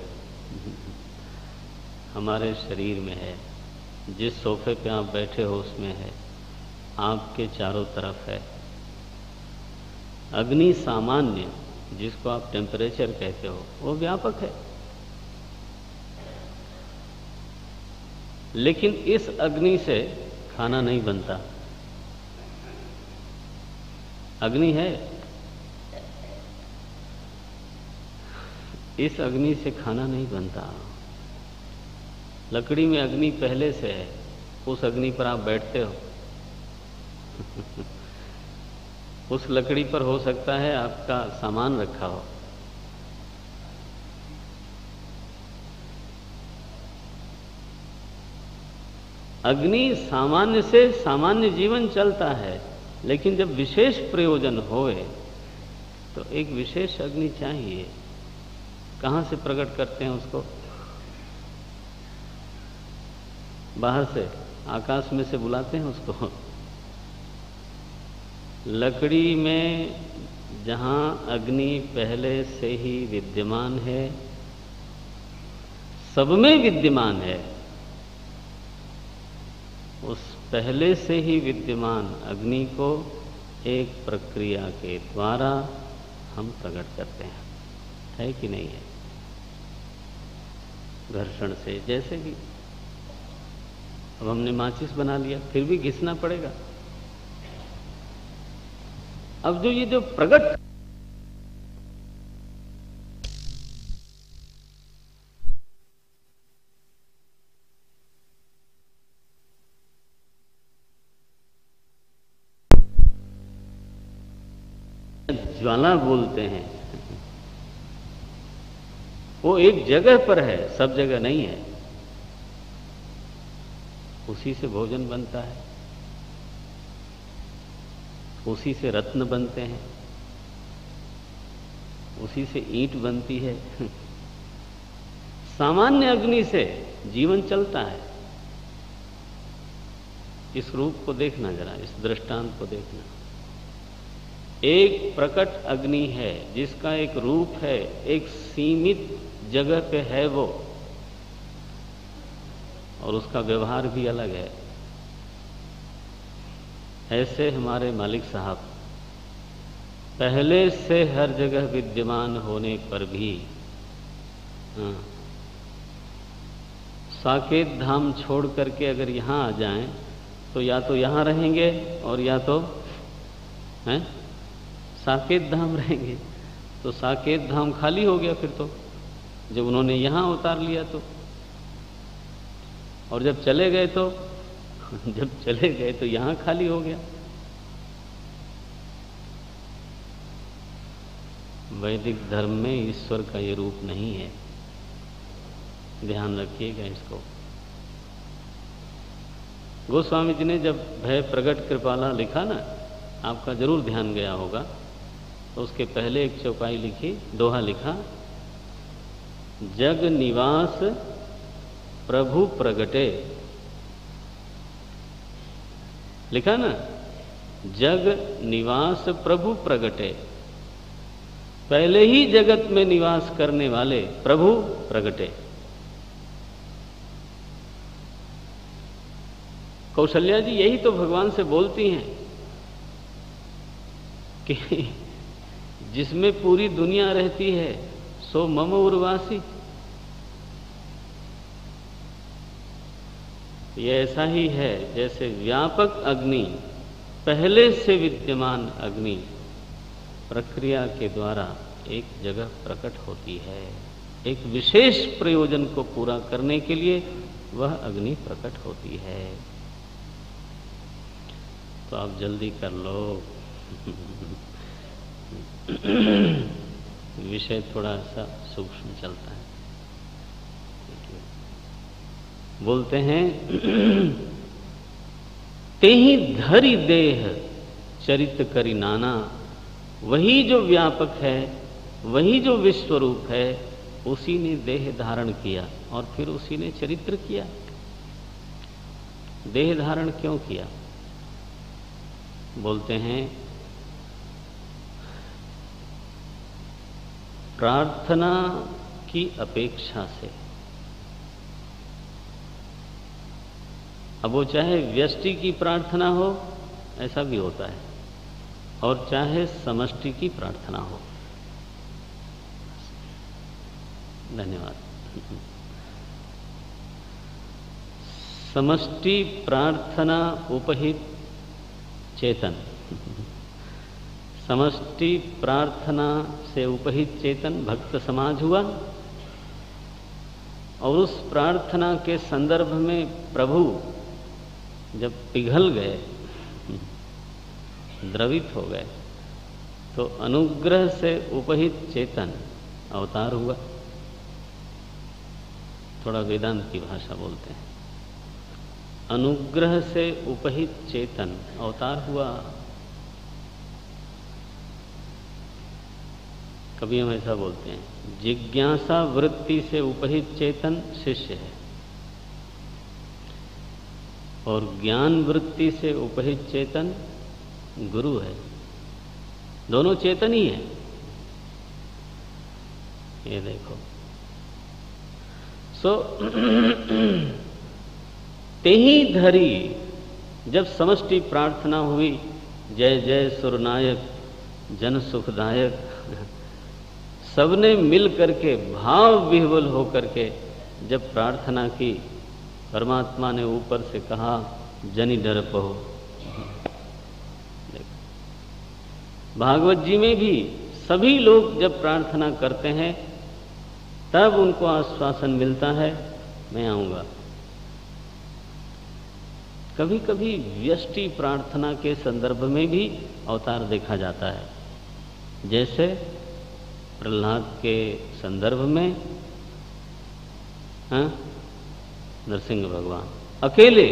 हमारे शरीर में है, जिस सोफे पे आप बैठे हो उसमें है, आपके चारों तरफ है। अग्नि सामान्य, जिसको आप टेम्परेचर कहते हो, वो व्यापक है। लेकिन इस अग्नि से खाना नहीं बनता। अग्नि है, इस अग्नि से खाना नहीं बनता। लकड़ी में अग्नि पहले से है, उस अग्नि पर आप बैठते हो। उस लकड़ी पर हो सकता है आपका सामान रखा हो। अग्नि सामान्य से सामान्य जीवन चलता है, लेकिन जब विशेष प्रयोजन होए तो एक विशेष अग्नि चाहिए। कहां से प्रकट करते हैं उसको? बाहर से, आकाश में से बुलाते हैं उसको। लकड़ी में जहां अग्नि पहले से ही विद्यमान है, सब में विद्यमान है, उस पहले से ही विद्यमान अग्नि को एक प्रक्रिया के द्वारा हम प्रकट करते हैं। है कि नहीं है? घर्षण से, जैसे कि अब हमने माचिस बना लिया, फिर भी घिसना पड़ेगा। अब जो ये जो प्रकट ज्वाला बोलते हैं, वो एक जगह पर है, सब जगह नहीं है। उसी से भोजन बनता है, उसी से रत्न बनते हैं, उसी से ईंट बनती है। सामान्य अग्नि से जीवन चलता है। इस रूप को देखना, जरा इस दृष्टांत को देखना। एक प्रकट अग्नि है जिसका एक रूप है, एक सीमित जगह पे है वो, और उसका व्यवहार भी अलग है। ऐसे हमारे मालिक साहब पहले से हर जगह विद्यमान होने पर भी साकेत धाम छोड़ करके अगर यहां आ जाएं तो या तो यहां रहेंगे और या तो हैं साकेत धाम रहेंगे। तो साकेत धाम खाली हो गया फिर तो, जब उन्होंने यहां उतार लिया तो। और जब चले गए तो यहां खाली हो गया। वैदिक धर्म में ईश्वर का ये रूप नहीं है, ध्यान रखिएगा इसको। गोस्वामी जी ने जब भय प्रगट कृपाला लिखा ना, आपका जरूर ध्यान गया होगा, तो उसके पहले एक चौपाई लिखी, दोहा लिखा, जग निवास प्रभु प्रगटे। लिखा ना, जग निवास प्रभु प्रगटे। पहले ही जगत में निवास करने वाले प्रभु प्रगटे। कौशल्या जी यही तो भगवान से बोलती हैं कि जिसमें पूरी दुनिया रहती है सो मम उर्वासी। ये ऐसा ही है जैसे व्यापक अग्नि, पहले से विद्यमान अग्नि प्रक्रिया के द्वारा एक जगह प्रकट होती है, एक विशेष प्रयोजन को पूरा करने के लिए वह अग्नि प्रकट होती है। तो आप जल्दी कर लो विषय थोड़ा सा सूक्ष्म चलता है। बोलते हैं तेहि धरि देह चरित करि नाना। वही जो व्यापक है, वही जो विश्वरूप है, उसी ने देह धारण किया और फिर उसी ने चरित्र किया। देह धारण क्यों किया? बोलते हैं प्रार्थना की अपेक्षा से। अब वो चाहे व्यष्टि की प्रार्थना हो, ऐसा भी होता है, और चाहे समष्टि की प्रार्थना हो। धन्यवाद। समष्टि प्रार्थना उपहित चेतन, समष्टि प्रार्थना से उपहित चेतन भक्त समाज हुआ, और उस प्रार्थना के संदर्भ में प्रभु जब पिघल गए, द्रवित हो गए, तो अनुग्रह से उपहित चेतन अवतार हुआ। थोड़ा वेदांत की भाषा बोलते हैं, अनुग्रह से उपहित चेतन अवतार हुआ। कभी हम ऐसा बोलते हैं, जिज्ञासा वृत्ति से उपहित चेतन शिष्य है, और ज्ञान वृत्ति से उपहित चेतन गुरु है। दोनों चेतन ही है। ये देखो, तेहि धरि, जब समष्टि प्रार्थना हुई, जय जय सुरनायक जन सुखदायक, सबने मिल करके भाव विह्वल होकर के जब प्रार्थना की, परमात्मा ने ऊपर से कहा जनि डर पहो। भागवत जी में भी सभी लोग जब प्रार्थना करते हैं तब उनको आश्वासन मिलता है, मैं आऊंगा। कभी कभी व्यष्टि प्रार्थना के संदर्भ में भी अवतार देखा जाता है, जैसे प्रहलाद के संदर्भ में नरसिंह भगवान अकेले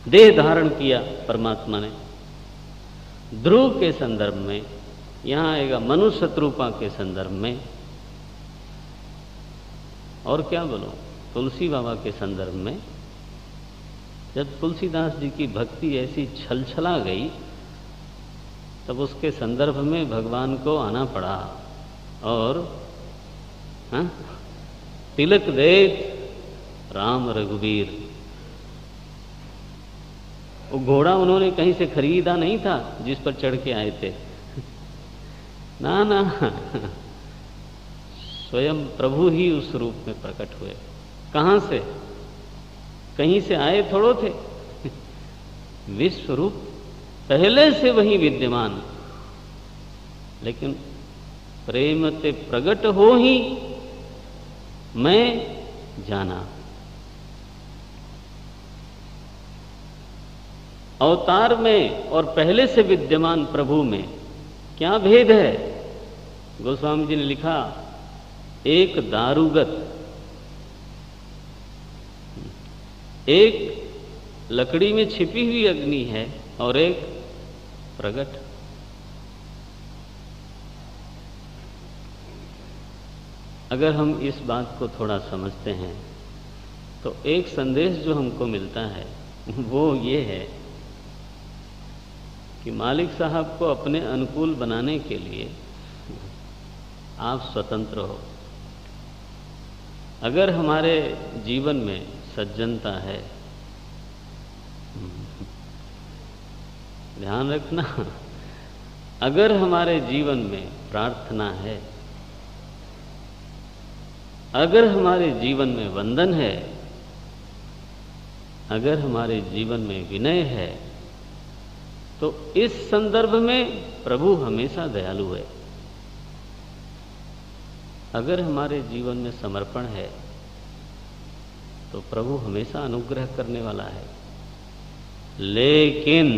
देह धारण किया परमात्मा ने। ध्रुव के संदर्भ में, यहां आएगा मनुष्य शत्रुपा के संदर्भ में, और क्या बोलो, तुलसी बाबा के संदर्भ में। जब तुलसीदास जी की भक्ति ऐसी छलछला गई, तब उसके संदर्भ में भगवान को आना पड़ा और तिलक देत राम रघुवीर। वो घोड़ा उन्होंने कहीं से खरीदा नहीं था जिस पर चढ़ के आए थे। ना ना, स्वयं प्रभु ही उस रूप में प्रकट हुए। कहां से? कहीं से आए थोड़ो थे। विश्व रूप पहले से वही विद्यमान, लेकिन प्रेम ते प्रगट हो ही मैं जाना। अवतार में और पहले से विद्यमान प्रभु में क्या भेद है? गोस्वामी जी ने लिखा, एक दारुगत, एक लकड़ी में छिपी हुई अग्नि है और एक प्रगट। अगर हम इस बात को थोड़ा समझते हैं तो एक संदेश जो हमको मिलता है वो ये है कि मालिक साहब को अपने अनुकूल बनाने के लिए आप स्वतंत्र हो। अगर हमारे जीवन में सज्जनता है। ध्यान रखना, अगर हमारे जीवन में प्रार्थना है, अगर हमारे जीवन में वंदन है, अगर हमारे जीवन में विनय है, तो इस संदर्भ में प्रभु हमेशा दयालु है। अगर हमारे जीवन में समर्पण है तो प्रभु हमेशा अनुग्रह करने वाला है। लेकिन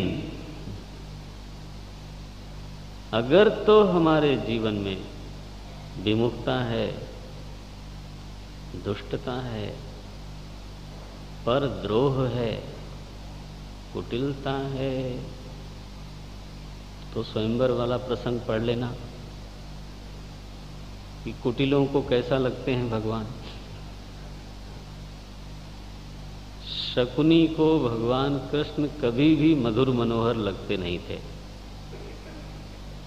अगर तो हमारे जीवन में विमुखता है, दुष्टता है, परद्रोह है, कुटिलता है, तो स्वयंवर वाला प्रसंग पढ़ लेना कि कुटिलों को कैसा लगते हैं भगवान। शकुनी को भगवान कृष्ण कभी भी मधुर मनोहर लगते नहीं थे,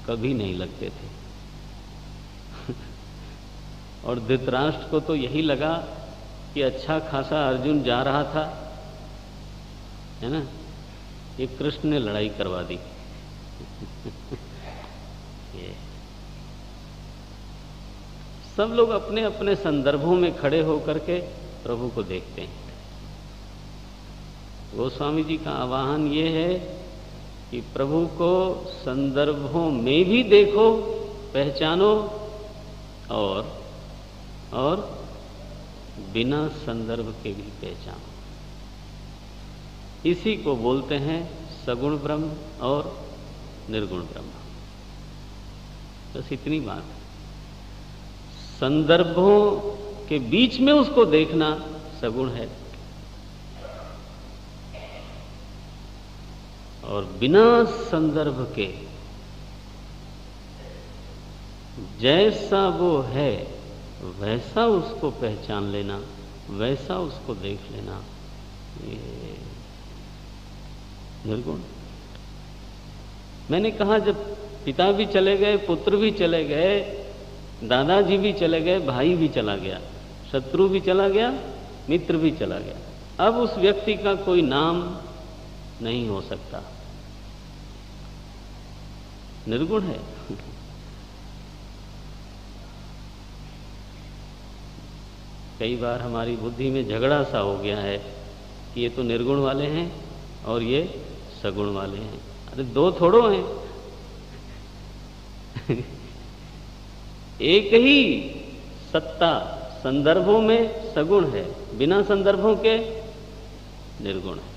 कभी नहीं लगते थे। और धृतराष्ट्र को तो यही लगा कि अच्छा खासा अर्जुन जा रहा था, है ना, ये कृष्ण ने लड़ाई करवा दी। ये सब लोग अपने अपने संदर्भों में खड़े होकर के प्रभु को देखते हैं। गोस्वामी जी का आह्वान ये है कि प्रभु को संदर्भों में भी देखो, पहचानो, और बिना संदर्भ के भी पहचानो। इसी को बोलते हैं सगुण ब्रह्म और निर्गुण ब्रह्म। बस इतनी बात है। संदर्भों के बीच में उसको देखना सगुण है, और बिना संदर्भ के जैसा वो है वैसा उसको पहचान लेना, वैसा उसको देख लेना, ये निर्गुण। मैंने कहा जब पिता भी चले गए, पुत्र भी चले गए, दादाजी भी चले गए, भाई भी चला गया, शत्रु भी चला गया, मित्र भी चला गया, अब उस व्यक्ति का कोई नाम नहीं हो सकता, निर्गुण है। कई बार हमारी बुद्धि में झगड़ा सा हो गया है कि ये तो निर्गुण वाले हैं और ये सगुण वाले हैं। अरे दो थोड़ो हैं, एक ही सत्ता संदर्भों में सगुण है, बिना संदर्भों के निर्गुण है।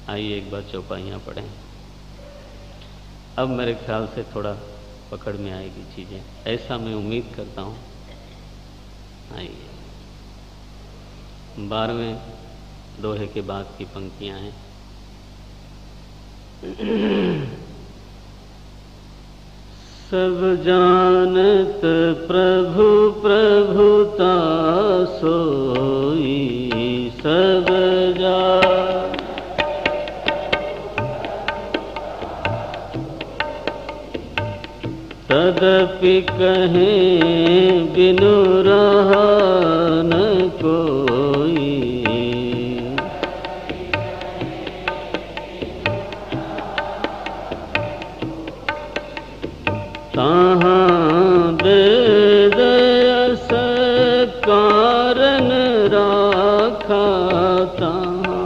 आइए एक बार चौपाइयां पढ़ें। अब मेरे ख्याल से थोड़ा पकड़ में आएगी चीजें, ऐसा मैं उम्मीद करता हूं। आइए 12वें दोहे के बाद की पंक्तियां हैं। सब जानत प्रभु प्रभुता सोई, सब तदपि कहें बिनु रहा न कोई। ताहाँ वेद यस कारण राखा, ताहाँ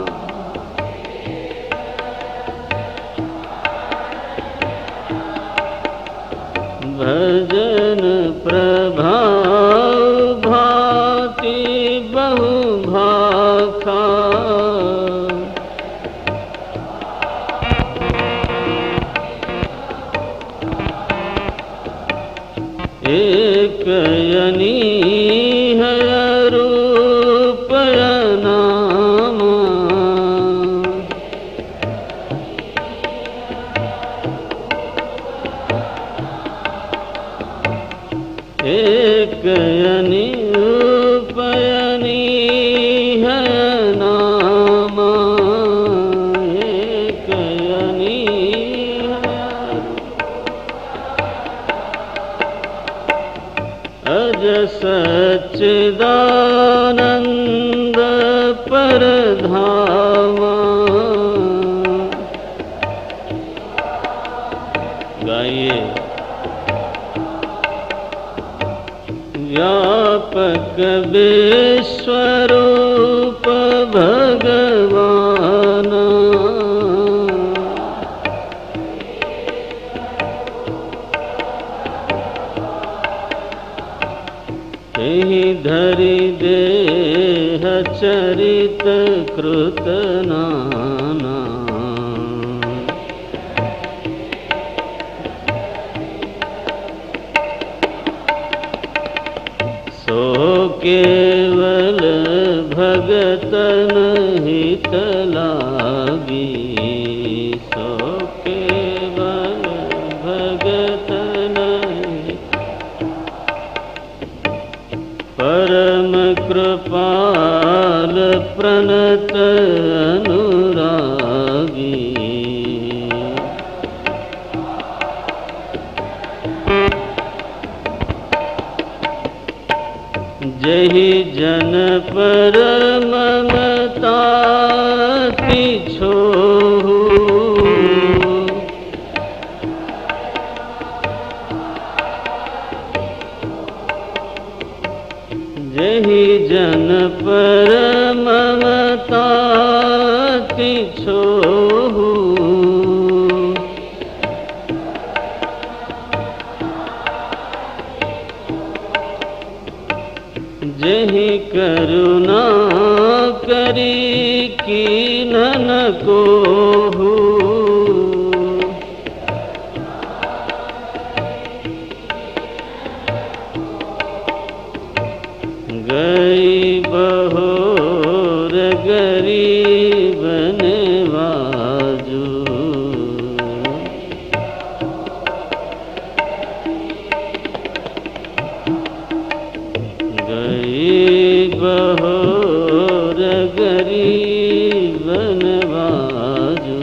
भजन प्रभाव भांति बहु भाखा। एक यनी है रूप नाम, एक यनी उपयनी है नाम, एक यनी है सच्चिदानंद परधामा। गाइए। व्यापक विश्वरूप भगवान, तेहि धरि देह चरित कृत नाना। सो केवल भगतन हित लागी, सो केवल भगतन परम कृपाल प्रणत अनुरागी। जहि जन पर ममता की छोहु, जहि जन पर ममता की छोहु। जहि करुणा करी कीन्हन कोहु, गई बहोर गरीब नवाजू। बहोर गरीब नवाजू।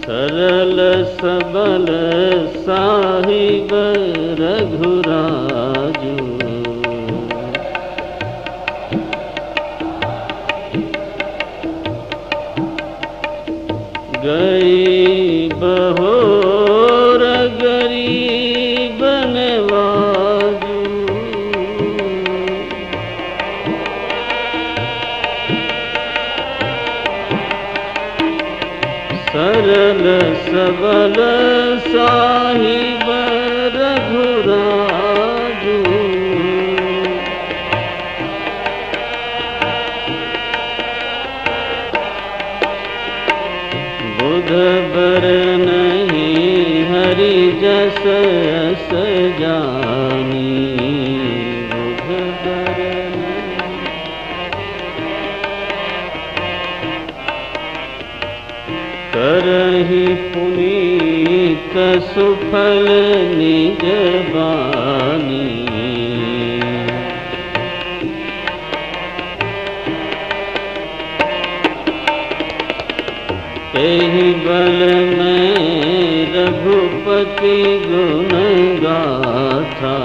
सरल सबल साहिब रघुराजू। गई बहोर गरीब नवाजू। सरल सबल साहिब रघुराजू। बुध बर नहीं हरि जस अस जानी, बुध बर करहि पुनीत सुफल निज बानी। तेहि बल में रघुपति गुण गाथा,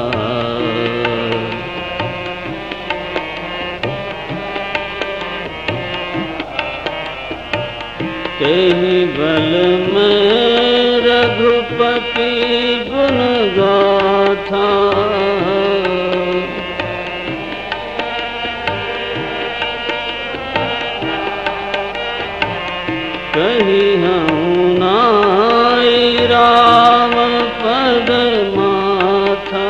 तेहि बल में रघुपति गुण गाथा। कही हूँ नाई राम पद माथा।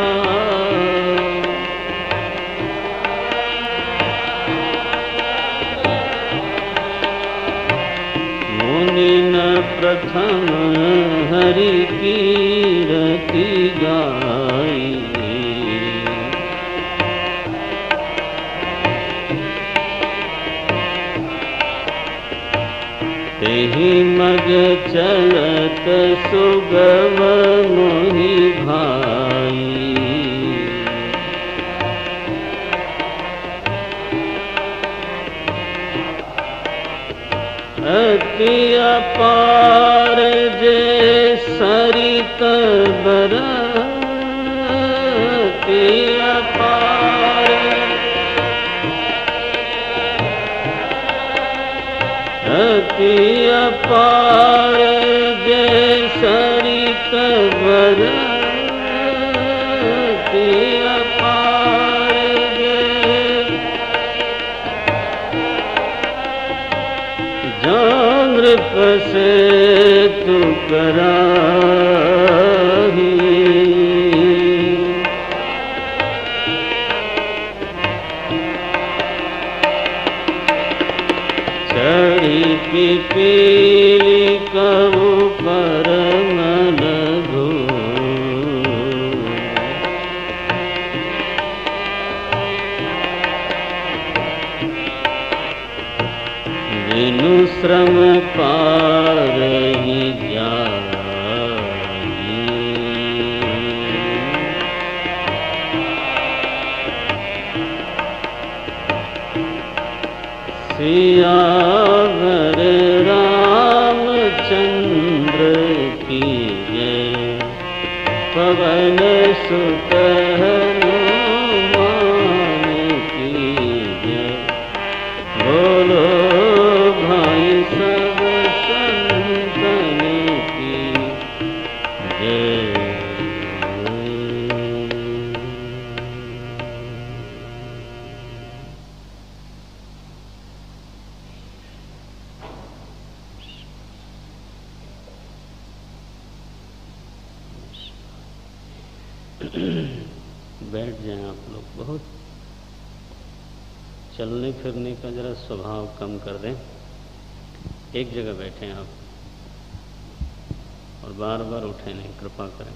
मुनि न प्रथम हरि कीरति गाई, तेहि मग चलत सुगम मोहि भाई। अति अपार जे सरित बर, अति अपार, अति अपार जे सरित बर, अति अपार जे नृप से तू कराही, चढ़ी पिपीली कबू परम लघु, बिनु श्रम पार ही जाई, सियावर रामचंद्र की जय, पवन सुत हनुमान की जय, बोलो भाई सब संतन की जय। बैठ जाएं आप लोग। बहुत चलने फिरने का जरा स्वभाव कम कर दें। एक जगह बैठें आप और बार बार उठे नहीं, कृपा करें।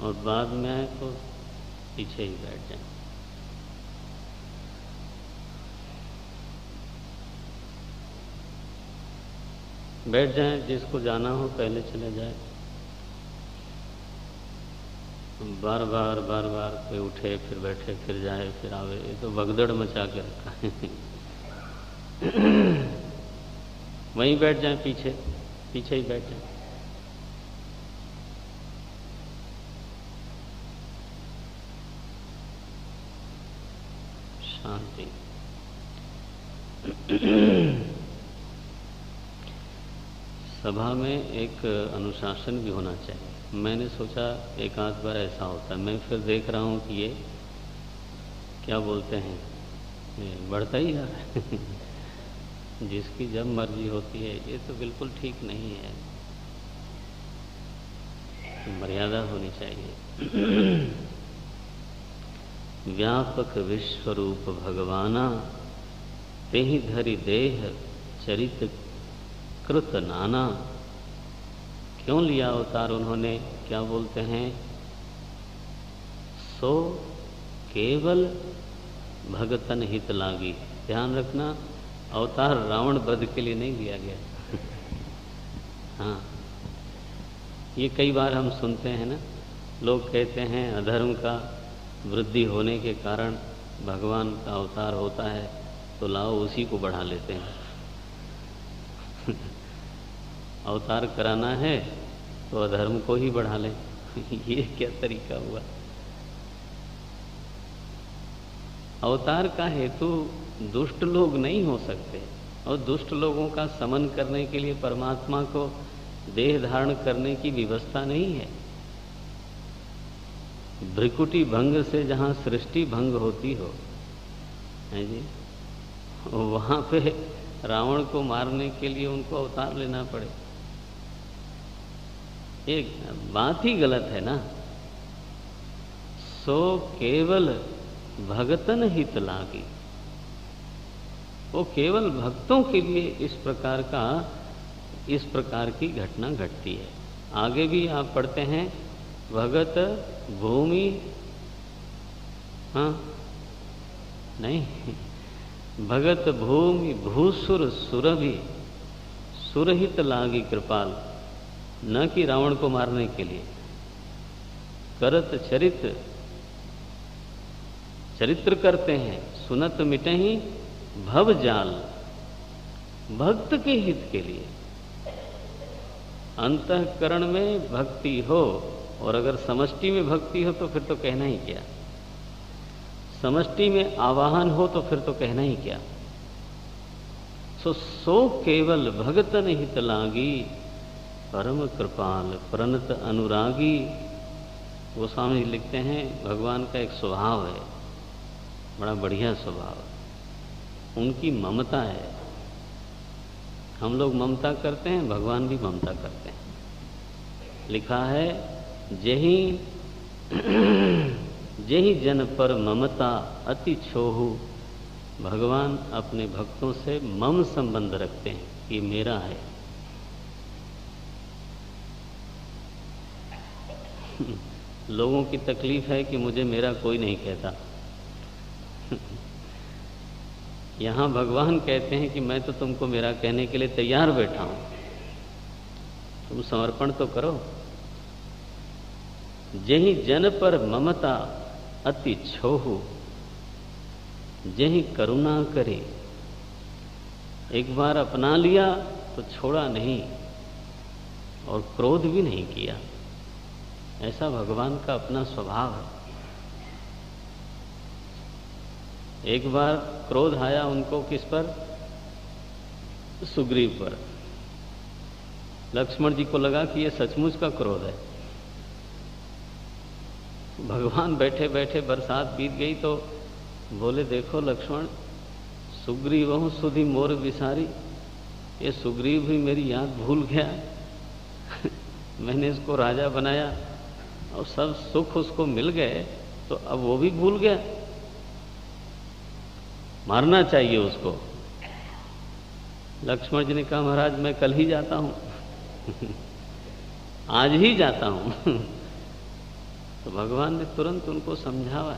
और बाद में आए तो पीछे ही बैठ जाएं। बैठ जाएं, जिसको जाना हो पहले चले जाए। बार बार कोई उठे फिर बैठे फिर जाए फिर आवे, ये तो भगदड़ मचा के रखा है। वहीं बैठ जाए, पीछे पीछे ही बैठ जाए। शांति। सभा में एक अनुशासन भी होना चाहिए। मैंने सोचा एक आध बार ऐसा होता है, मैं फिर देख रहा हूँ कि ये क्या बोलते हैं, ये बढ़ता ही जा रहा है। जिसकी जब मर्जी होती है, ये तो बिल्कुल ठीक नहीं है। तो मर्यादा होनी चाहिए। व्यापक विश्वरूप भगवाना, तेहि धरि देह चरित कृत नाना। क्यों लिया अवतार उन्होंने? क्या बोलते हैं? सो केवल भगतन हित लागी। ध्यान रखना, अवतार रावण वध के लिए नहीं लिया गया। हाँ, ये कई बार हम सुनते हैं ना, लोग कहते हैं अधर्म का वृद्धि होने के कारण भगवान का अवतार होता है, तो लाओ उसी को बढ़ा लेते हैं। अवतार कराना है तो अधर्म को ही बढ़ा लें। ये क्या तरीका हुआ? अवतार का हेतु दुष्ट लोग नहीं हो सकते, और दुष्ट लोगों का समन करने के लिए परमात्मा को देह धारण करने की व्यवस्था नहीं है। भ्रिकुटी भंग से जहाँ सृष्टि भंग होती हो, है जी, वहाँ पे रावण को मारने के लिए उनको अवतार लेना पड़े। एक बात ही गलत है ना। सो केवल भगतन हित लागी, वो केवल भक्तों के लिए इस प्रकार की घटना घटती है। आगे भी आप पढ़ते हैं, भगत भूमि, हाँ नहीं, भगत भूमि भूसुर सुरभि, सुरहित लागी कृपाल। न कि रावण को मारने के लिए। करत चरित चरित्र करते हैं। सुनत मिटहि भव जाल, भक्त के हित के लिए। अंतःकरण में भक्ति हो, और अगर समष्टि में भक्ति हो तो फिर तो कहना ही क्या। समष्टि में आवाहन हो तो फिर तो कहना ही क्या। सो केवल भगतन हित लागी, परम कृपाल प्रणत अनुरागी। गोस्वामी लिखते हैं भगवान का एक स्वभाव है, बड़ा बढ़िया स्वभाव है, उनकी ममता है। हम लोग ममता करते हैं, भगवान भी ममता करते हैं। लिखा है जेहि जेहि जन पर ममता अति छोहू। भगवान अपने भक्तों से मम संबंध रखते हैं, ये मेरा है। लोगों की तकलीफ है कि मुझे मेरा कोई नहीं कहता। यहां भगवान कहते हैं कि मैं तो तुमको मेरा कहने के लिए तैयार बैठा हूं, तुम समर्पण तो करो। जेहि जन पर ममता अति छोहू, जेहि करुणा करे। एक बार अपना लिया तो छोड़ा नहीं, और क्रोध भी नहीं किया। ऐसा भगवान का अपना स्वभाव है। एक बार क्रोध आया उनको, किस पर? सुग्रीव पर। लक्ष्मण जी को लगा कि ये सचमुच का क्रोध है। भगवान बैठे बैठे बरसात बीत गई तो बोले, देखो लक्ष्मण, सुग्रीव सुधि मोर विसारी। ये सुग्रीव भी मेरी याद भूल गया। मैंने इसको राजा बनाया और सब सुख उसको मिल गए, तो अब वो भी भूल गया। मारना चाहिए उसको। लक्ष्मण जी ने कहा, महाराज मैं कल ही जाता हूं। आज ही जाता हूं। तो भगवान ने तुरंत उनको समझावा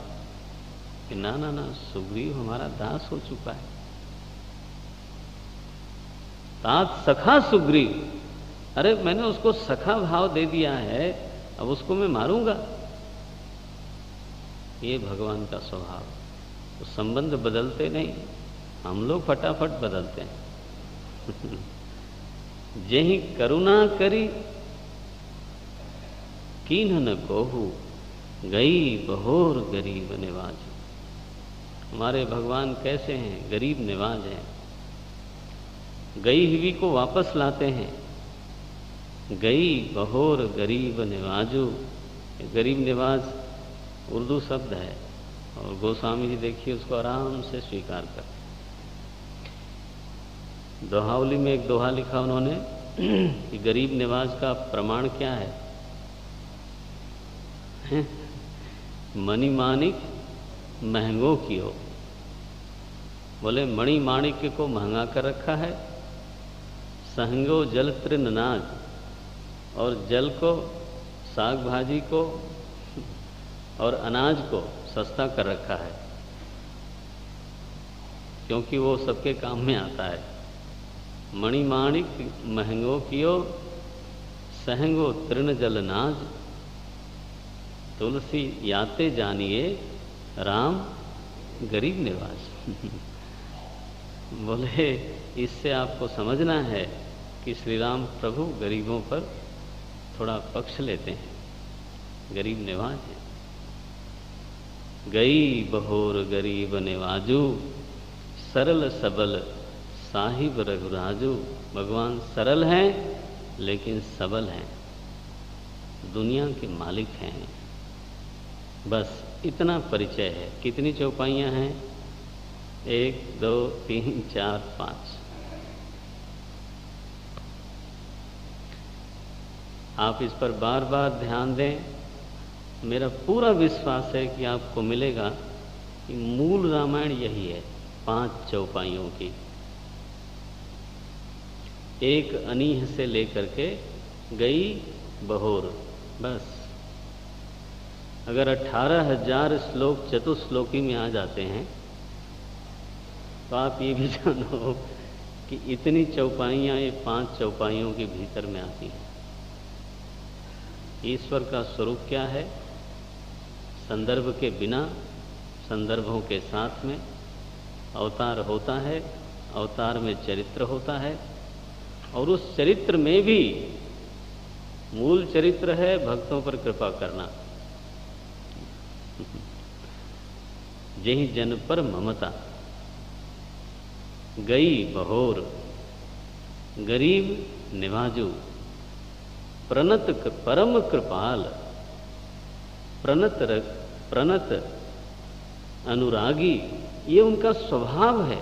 कि ना ना ना, सुग्रीव हमारा दास हो चुका है। तात सखा सुग्रीव। अरे मैंने उसको सखा भाव दे दिया है, अब उसको मैं मारूंगा? ये भगवान का स्वभाव। तो संबंध बदलते नहीं, हम लोग फटाफट बदलते हैं। जेहि करुणा करी कीन्ह न कोहू, गई बहोर गरीब निवाज। हमारे भगवान कैसे हैं? गरीब निवाज हैं। गई हुई को वापस लाते हैं। गई बहोर गरीब निवाजू। गरीब निवाज उर्दू शब्द है, और गोस्वामी जी देखिए उसको आराम से स्वीकार कर। दोहावली में एक दोहा लिखा उन्होंने कि गरीब निवाज का प्रमाण क्या है? मणि माणिक महंगो कियो। बोले मणि माणिक्य को महंगा कर रखा है, सहंगो जल तृण नाज, और जल को, साग भाजी को और अनाज को सस्ता कर रखा है, क्योंकि वो सबके काम में आता है। मणि माणिक महंगो कियो, सहंगो तृण जल नाज, तुलसी याते जानिए राम गरीब निवास। बोले इससे आपको समझना है कि श्री राम प्रभु गरीबों पर थोड़ा पक्ष लेते हैं, गरीब निवाज है। गई बहोर गरीब निवाजू, सरल सबल साहिब रघुराजू। भगवान सरल हैं लेकिन सबल हैं, दुनिया के मालिक हैं। बस इतना परिचय है। कितनी चौपाइयां हैं? 1 2 3 4 5। आप इस पर बार बार ध्यान दें। मेरा पूरा विश्वास है कि आपको मिलेगा कि मूल रामायण यही है, 5 चौपाइयों की। एक अनीह से लेकर के गई बहोर, बस। अगर 18,000 श्लोक चतुश्लोकी में आ जाते हैं तो आप ये भी जानो कि इतनी चौपाइयां ये 5 चौपाइयों के भीतर में आती हैं। ईश्वर का स्वरूप क्या है? संदर्भ के बिना संदर्भों के साथ में अवतार होता है, अवतार में चरित्र होता है, और उस चरित्र में भी मूल चरित्र है भक्तों पर कृपा करना। जेहि जन पर ममता, गई बहोर, गरीब निवाजू, प्रणत परम कृपाल, प्रणत अनुरागी, ये उनका स्वभाव है,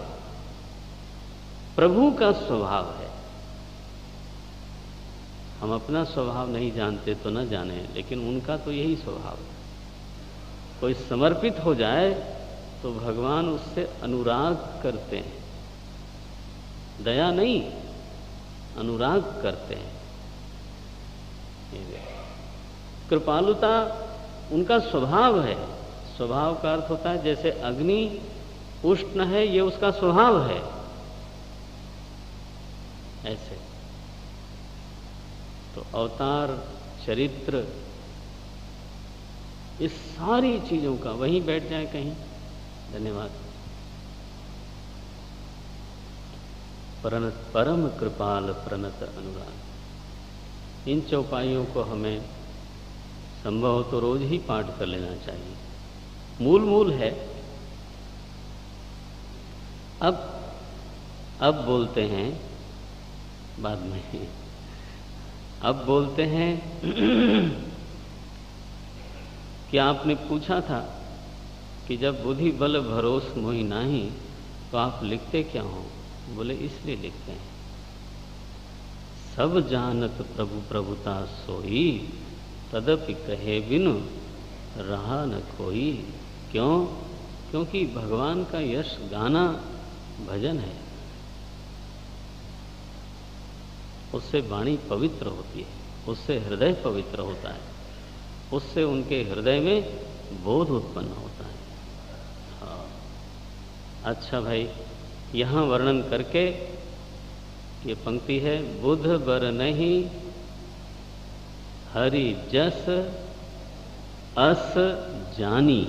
प्रभु का स्वभाव है। हम अपना स्वभाव नहीं जानते तो न जाने, लेकिन उनका तो यही स्वभाव है। कोई समर्पित हो जाए तो भगवान उससे अनुराग करते हैं, दया नहीं, अनुराग करते हैं। कृपालुता उनका स्वभाव है। स्वभाव का अर्थ होता है जैसे अग्नि उष्ण है, ये उसका स्वभाव है, ऐसे। तो अवतार, चरित्र, इस सारी चीजों का, वहीं बैठ जाए कहीं। धन्यवाद। परम कृपाल प्रणत अनुराग, इन चौपाइयों को हमें संभव हो तो रोज ही पाठ कर लेना चाहिए। मूल है। अब बोलते हैं बाद में, अब बोलते हैं कि आपने पूछा था कि जब बुद्धि बल भरोस मोहि नाही तो आप लिखते क्या हो? बोले इसलिए लिखते हैं, सब जानत प्रभु प्रभुता सोई, तदपि कहे बिनु रहा न कोई। क्यों? क्योंकि भगवान का यश गाना भजन है, उससे वाणी पवित्र होती है, उससे हृदय पवित्र होता है, उससे उनके हृदय में बोध उत्पन्न होता है। हाँ, अच्छा भाई, यहाँ वर्णन करके ये पंक्ति है, बुध बर नहीं हरि जस अस जानी,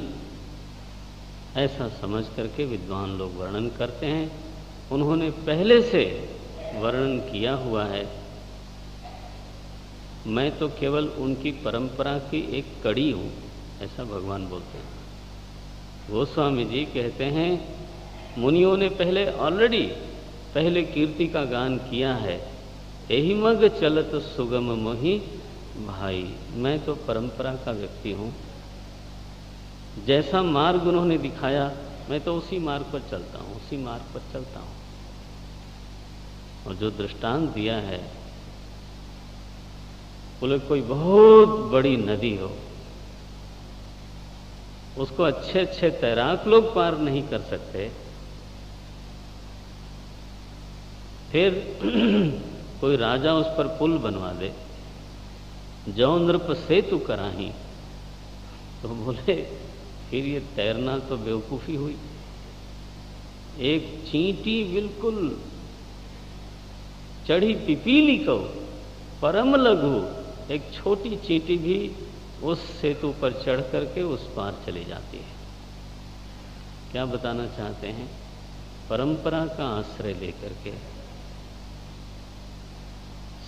ऐसा समझ करके विद्वान लोग वर्णन करते हैं। उन्होंने पहले से वर्णन किया हुआ है, मैं तो केवल उनकी परंपरा की एक कड़ी हूँ, ऐसा भगवान बोलते हैं। गोस्वामी जी कहते हैं मुनियों ने पहले कीर्ति का गान किया है, एहि मग चलत सुगम मोहि भाई। मैं तो परंपरा का व्यक्ति हूँ, जैसा मार्ग उन्होंने दिखाया मैं तो उसी मार्ग पर चलता हूँ, उसी मार्ग पर चलता हूँ। और जो दृष्टांत दिया है, बोले कोई बहुत बड़ी नदी हो, उसको अच्छे अच्छे तैराक लोग पार नहीं कर सकते, फिर कोई राजा उस पर पुल बनवा दे, जौ नृप सेतु कराही, तो बोले फिर ये तैरना तो बेवकूफ़ी हुई। एक चींटी बिल्कुल चढ़ी पिपीली को परम लघु, एक छोटी चींटी भी उस सेतु पर चढ़ करके उस पार चली जाती है। क्या बताना चाहते हैं? परंपरा का आश्रय लेकर के,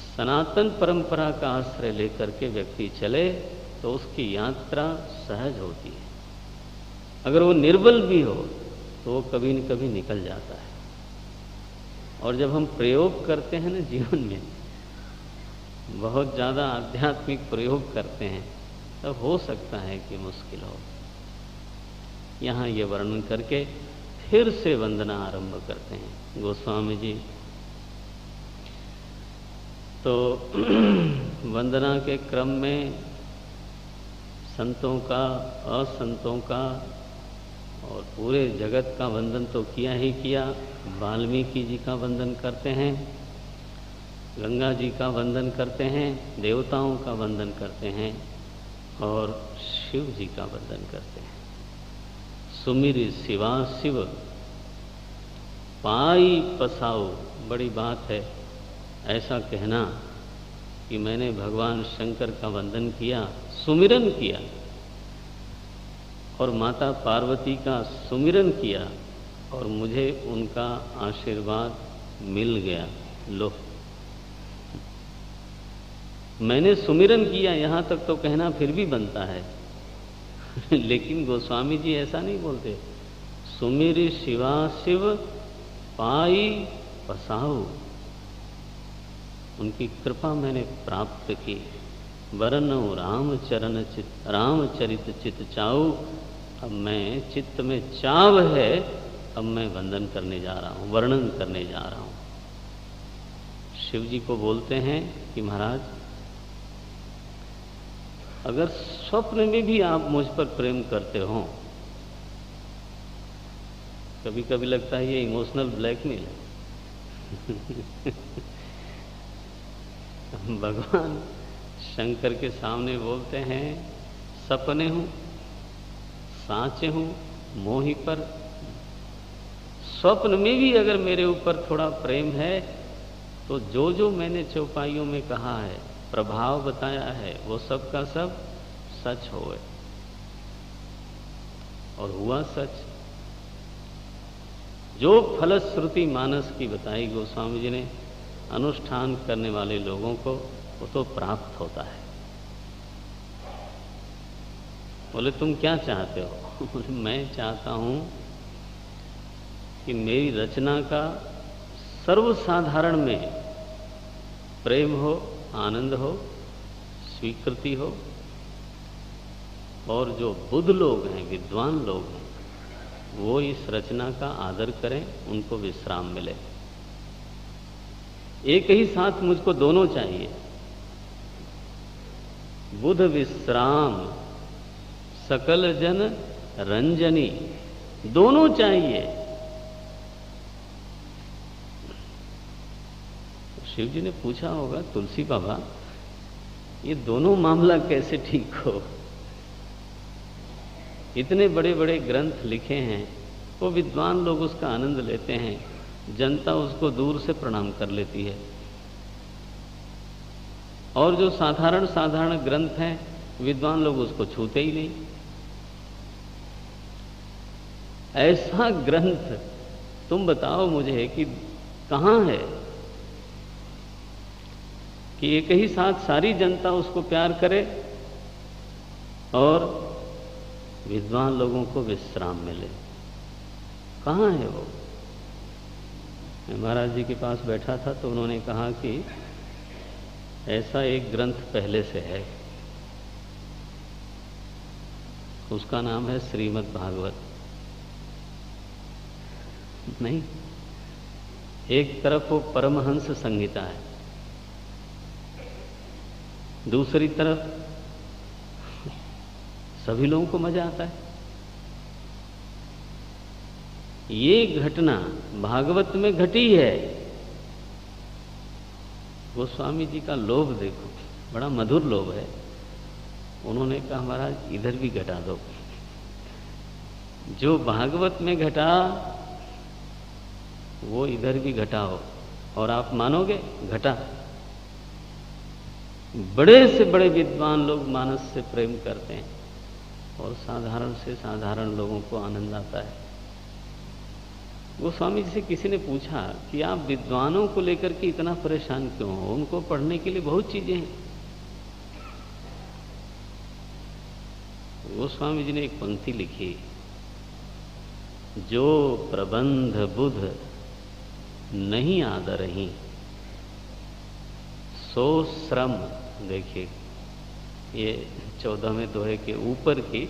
सनातन परंपरा का आश्रय लेकर के व्यक्ति चले तो उसकी यात्रा सहज होती है। अगर वो निर्बल भी हो तो वो कभी न कभी निकल जाता है। और जब हम प्रयोग करते हैं ना जीवन में, बहुत ज़्यादा आध्यात्मिक प्रयोग करते हैं, तब हो सकता है कि मुश्किल हो। यहाँ ये वर्णन करके फिर से वंदना आरंभ करते हैं गोस्वामी जी। तो वंदना के क्रम में संतों का, असंतों का और पूरे जगत का वंदन तो किया ही किया। वाल्मीकि जी का वंदन करते हैं, गंगा जी का वंदन करते हैं, देवताओं का वंदन करते हैं और शिव जी का वंदन करते हैं। सुमिर शिवा शिव पाई पसाओ, बड़ी बात है ऐसा कहना कि मैंने भगवान शंकर का वंदन किया, सुमिरन किया। और माता पार्वती का सुमिरन किया और मुझे उनका आशीर्वाद मिल गया। लो, मैंने सुमिरन किया, यहां तक तो कहना फिर भी बनता है लेकिन गोस्वामी जी ऐसा नहीं बोलते। सुमिर शिवा शिव पाई पसाऊ, उनकी कृपा मैंने प्राप्त की। वरनो रामचरित चित चाऊ, अब मैं चित्त में चाव है, अब मैं वंदन करने जा रहा हूं, वर्णन करने जा रहा हूं। शिव जी को बोलते हैं कि महाराज, अगर स्वप्न में भी आप मुझ पर प्रेम करते हो, कभी कभी लगता है ये इमोशनल ब्लैकमेल है भगवान शंकर के सामने बोलते हैं, सपने हूं, सांचे हूं, मोही पर। स्वप्न में भी अगर मेरे ऊपर थोड़ा प्रेम है तो जो जो मैंने चौपाइयों में कहा है, प्रभाव बताया है, वो सब का सब सच होए। और हुआ सच। जो फलश्रुति मानस की बताई गोस्वामी जी ने, अनुष्ठान करने वाले लोगों को वो तो प्राप्त होता है। बोले तुम क्या चाहते हो? बोले मैं चाहता हूं कि मेरी रचना का सर्वसाधारण में प्रेम हो, आनंद हो, स्वीकृति हो, और जो बुद्ध लोग हैं, विद्वान लोग हैं, वो इस रचना का आदर करें, उनको विश्राम मिले। एक ही साथ मुझको दोनों चाहिए, बुध विश्राम सकल जन रंजनी, दोनों चाहिए। शिव जी ने पूछा होगा, तुलसी बाबा ये दोनों मामला कैसे ठीक हो? इतने बड़े बड़े ग्रंथ लिखे हैं, वो विद्वान लोग उसका आनंद लेते हैं, जनता उसको दूर से प्रणाम कर लेती है, और जो साधारण साधारण ग्रंथ हैं, विद्वान लोग उसको छूते ही नहीं। ऐसा ग्रंथ तुम बताओ मुझे कि कहां है कि एक ही साथ सारी जनता उसको प्यार करे और विद्वान लोगों को विश्राम मिले? कहां है वो? मैं महाराज जी के पास बैठा था तो उन्होंने कहा कि ऐसा एक ग्रंथ पहले से है, उसका नाम है श्रीमद् भागवत। नहीं, एक तरफ वो परमहंस संहिता है, दूसरी तरफ सभी लोगों को मजा आता है। ये घटना भागवत में घटी है। गोस्वामी जी का लोभ देखो, बड़ा मधुर लोभ है। उन्होंने कहा महाराज इधर भी घटा दो, जो भागवत में घटा वो इधर भी घटाओ, और आप मानोगे घटा। बड़े से बड़े विद्वान लोग मानस से प्रेम करते हैं और साधारण से साधारण लोगों को आनंद आता है। गोस्वामी जी से किसी ने पूछा कि आप विद्वानों को लेकर के इतना परेशान क्यों हो? उनको पढ़ने के लिए बहुत चीजें हैं। गोस्वामी जी ने एक पंक्ति लिखी, जो प्रबंध बुध नहीं आदरही सो श्रम। देखिए, ये 14वें दोहे के ऊपर की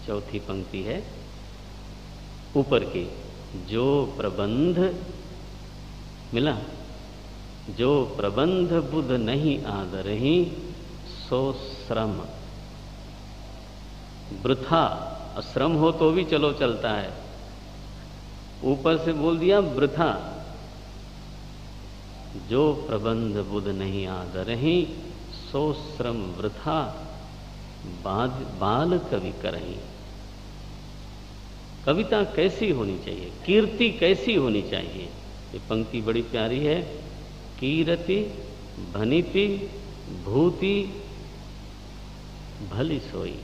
चौथी पंक्ति है, ऊपर की। जो प्रबंध मिला, जो प्रबंध बुध नहीं आदरही सो श्रम। वृथा, श्रम हो तो भी चलो चलता है, ऊपर से बोल दिया वृथा। जो प्रबंध बुध नहीं आदरही सो श्रम वृथा, बाल कवि करही। कविता कैसी होनी चाहिए, कीर्ति कैसी होनी चाहिए? ये पंक्ति बड़ी प्यारी है। कीरति भनिति भूति भली सोई।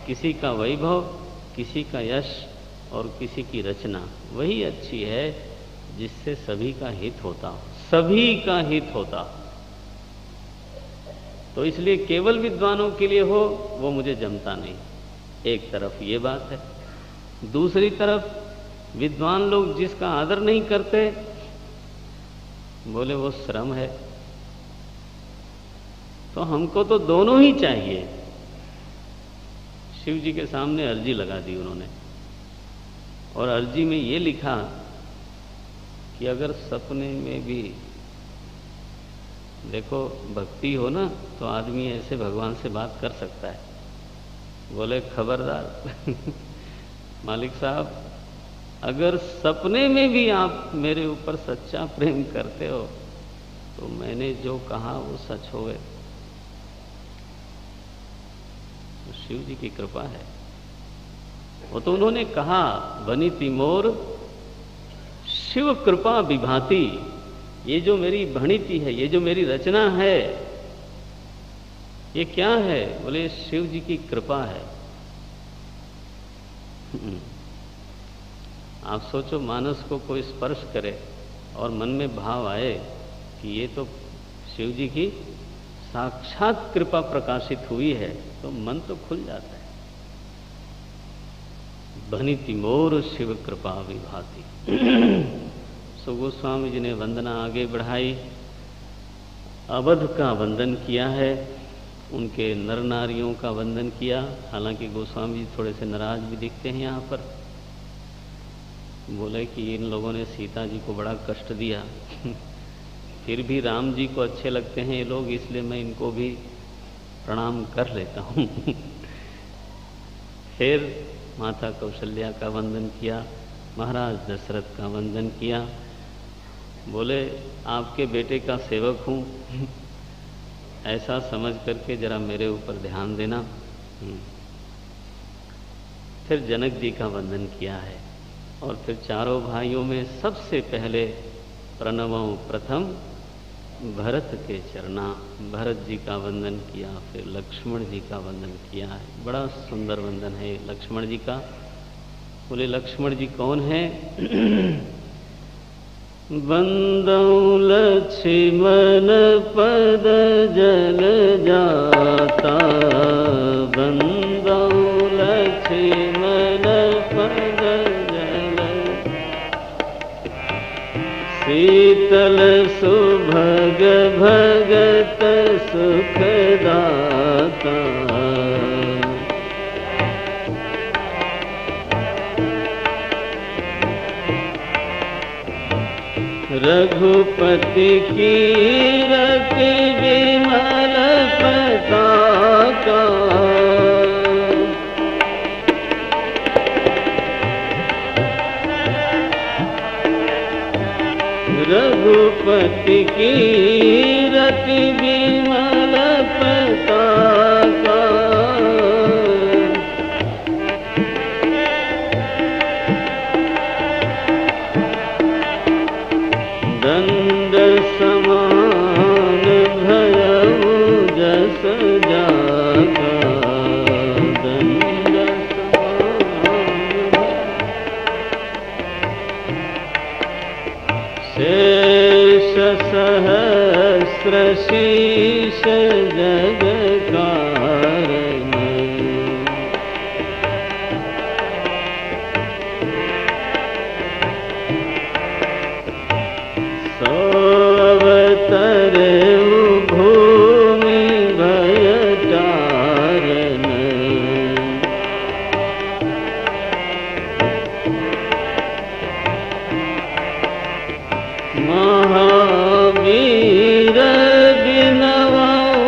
किसी का वैभव, किसी का यश और किसी की रचना वही अच्छी है जिससे सभी का हित होता हो, सभी का हित होता हो। तो इसलिए केवल विद्वानों के लिए हो वो मुझे जमता नहीं। एक तरफ ये बात है, दूसरी तरफ विद्वान लोग जिसका आदर नहीं करते बोले वो श्रम है। तो हमको तो दोनों ही चाहिए। शिव जी के सामने अर्जी लगा दी उन्होंने, और अर्जी में ये लिखा कि अगर सपने में भी देखो भक्ति हो ना तो आदमी ऐसे भगवान से बात कर सकता है। बोले खबरदार मालिक साहब, अगर सपने में भी आप मेरे ऊपर सच्चा प्रेम करते हो तो मैंने जो कहा वो सच होवे। तो शिव जी की कृपा है। वो तो उन्होंने कहा बनी तिमोर शिव कृपा विभाति, ये जो मेरी भणिति है, ये जो मेरी रचना है, ये क्या है? बोले शिव जी की कृपा है। आप सोचो मानस को कोई स्पर्श करे और मन में भाव आए कि ये तो शिव जी की साक्षात कृपा प्रकाशित हुई है, तो मन तो खुल जाता है। बनी तिमोर शिव कृपा विभाति। सो गोस्वामी जी ने वंदना आगे बढ़ाई, अवध का वंदन किया है, उनके नर नारियों का वंदन किया। हालांकि गोस्वामी जी थोड़े से नाराज भी दिखते हैं यहाँ पर। बोले कि इन लोगों ने सीता जी को बड़ा कष्ट दिया फिर भी राम जी को अच्छे लगते हैं ये लोग, इसलिए मैं इनको भी प्रणाम कर लेता हूँ। फिर माता कौशल्या का वंदन किया, महाराज दशरथ का वंदन किया। बोले आपके बेटे का सेवक हूँ, ऐसा समझ करके जरा मेरे ऊपर ध्यान देना। फिर जनक जी का वंदन किया है, और फिर चारों भाइयों में सबसे पहले प्रणवों प्रथम भरत के चरना, भरत जी का वंदन किया, फिर लक्ष्मण जी का वंदन किया है। बड़ा सुंदर वंदन है लक्ष्मण जी का। बोले लक्ष्मण जी कौन है? वंदौ लक्ष्मण पद जल जाता, वंदौ लक्ष्मण पद जल, शीतल सुभग भगत सुखदाता, रघुपति कीरति विमल पताका, रघुपति कीरति विमल पताका, दंड समान भयउ जस जाका, दंड समान शेष सहस्र शीश जग कारण, सोवतरे भूमि भय तारण, महावीर बिनवाऊ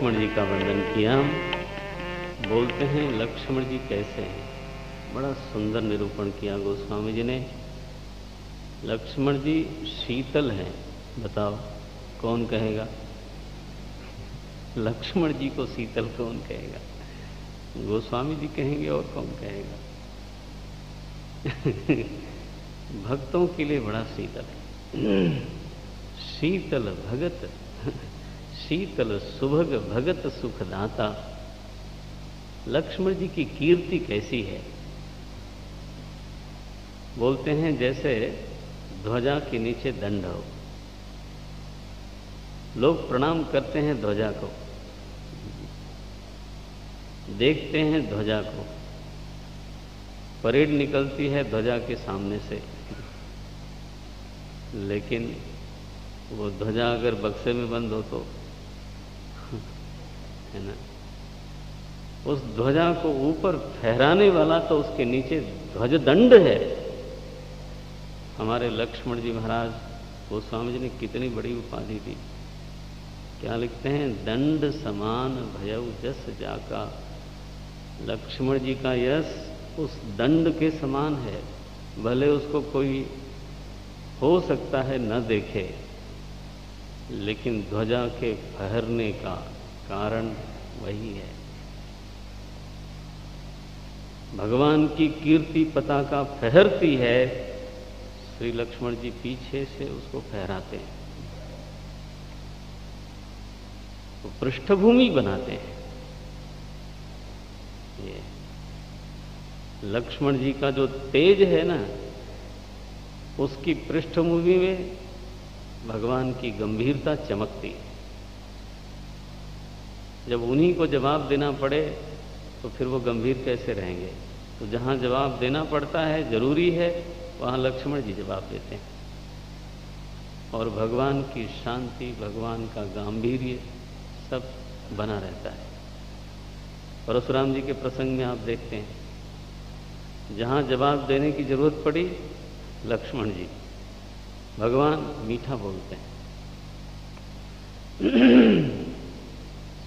लक्ष्मण जी का वंदन किया। बोलते हैं लक्ष्मण जी कैसे हैं, बड़ा सुंदर निरूपण किया गोस्वामी जी ने। लक्ष्मण जी शीतल हैं। बताओ कौन कहेगा? लक्ष्मण जी को शीतल कौन कहेगा? गोस्वामी जी कहेंगे और कौन कहेगा? भक्तों के लिए बड़ा शीतल है। शीतल भगत, शीतल सुभग भगत सुखदाता। लक्ष्मण जी की कीर्ति कैसी है? बोलते हैं जैसे ध्वजा के नीचे दंड हो, लोग प्रणाम करते हैं ध्वजा को, देखते हैं ध्वजा को, परेड निकलती है ध्वजा के सामने से, लेकिन वो ध्वजा अगर बक्से में बंद हो तो है ना, उस ध्वजा को ऊपर फहराने वाला तो उसके नीचे ध्वजदंड है। हमारे लक्ष्मण जी महाराज गोस्वामी जी ने कितनी बड़ी उपाधि दी। क्या लिखते हैं? दंड समान भयउ जस जाका। लक्ष्मण जी का यश उस दंड के समान है। भले उसको कोई हो सकता है न देखे, लेकिन ध्वजा के फहरने का कारण वही है। भगवान की कीर्ति पताका फहरती है, श्री लक्ष्मण जी पीछे से उसको फहराते हैं, तो पृष्ठभूमि बनाते हैं। ये लक्ष्मण जी का जो तेज है ना, उसकी पृष्ठभूमि में भगवान की गंभीरता चमकती है। जब उन्हीं को जवाब देना पड़े तो फिर वो गंभीर कैसे रहेंगे? तो जहां जवाब देना पड़ता है, जरूरी है, वहां लक्ष्मण जी जवाब देते हैं। और भगवान की शांति, भगवान का गांभीर्य सब बना रहता है। परशुराम जी के प्रसंग में आप देखते हैं, जहां जवाब देने की जरूरत पड़ी, लक्ष्मण जी, भगवान मीठा बोलते हैं।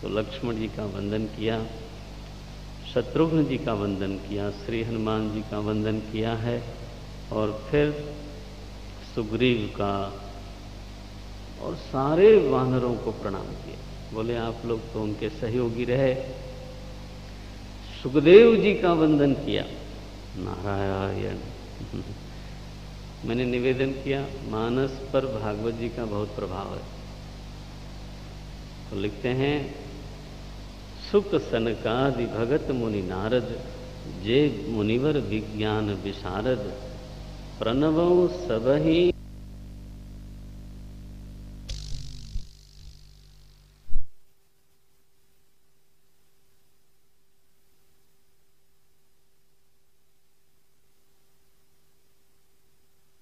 तो लक्ष्मण जी का वंदन किया, शत्रुघ्न जी का वंदन किया, श्री हनुमान जी का वंदन किया है, और फिर सुग्रीव का और सारे वानरों को प्रणाम किया। बोले आप लोग तो उनके सहयोगी रहे। सुखदेव जी का वंदन किया। नारायण। मैंने निवेदन किया, मानस पर भागवत जी का बहुत प्रभाव है। तो लिखते हैं, सुख सनकादि भगत मुनि नारद, जे मुनिवर विज्ञान विशारद, प्रणवौ सबहि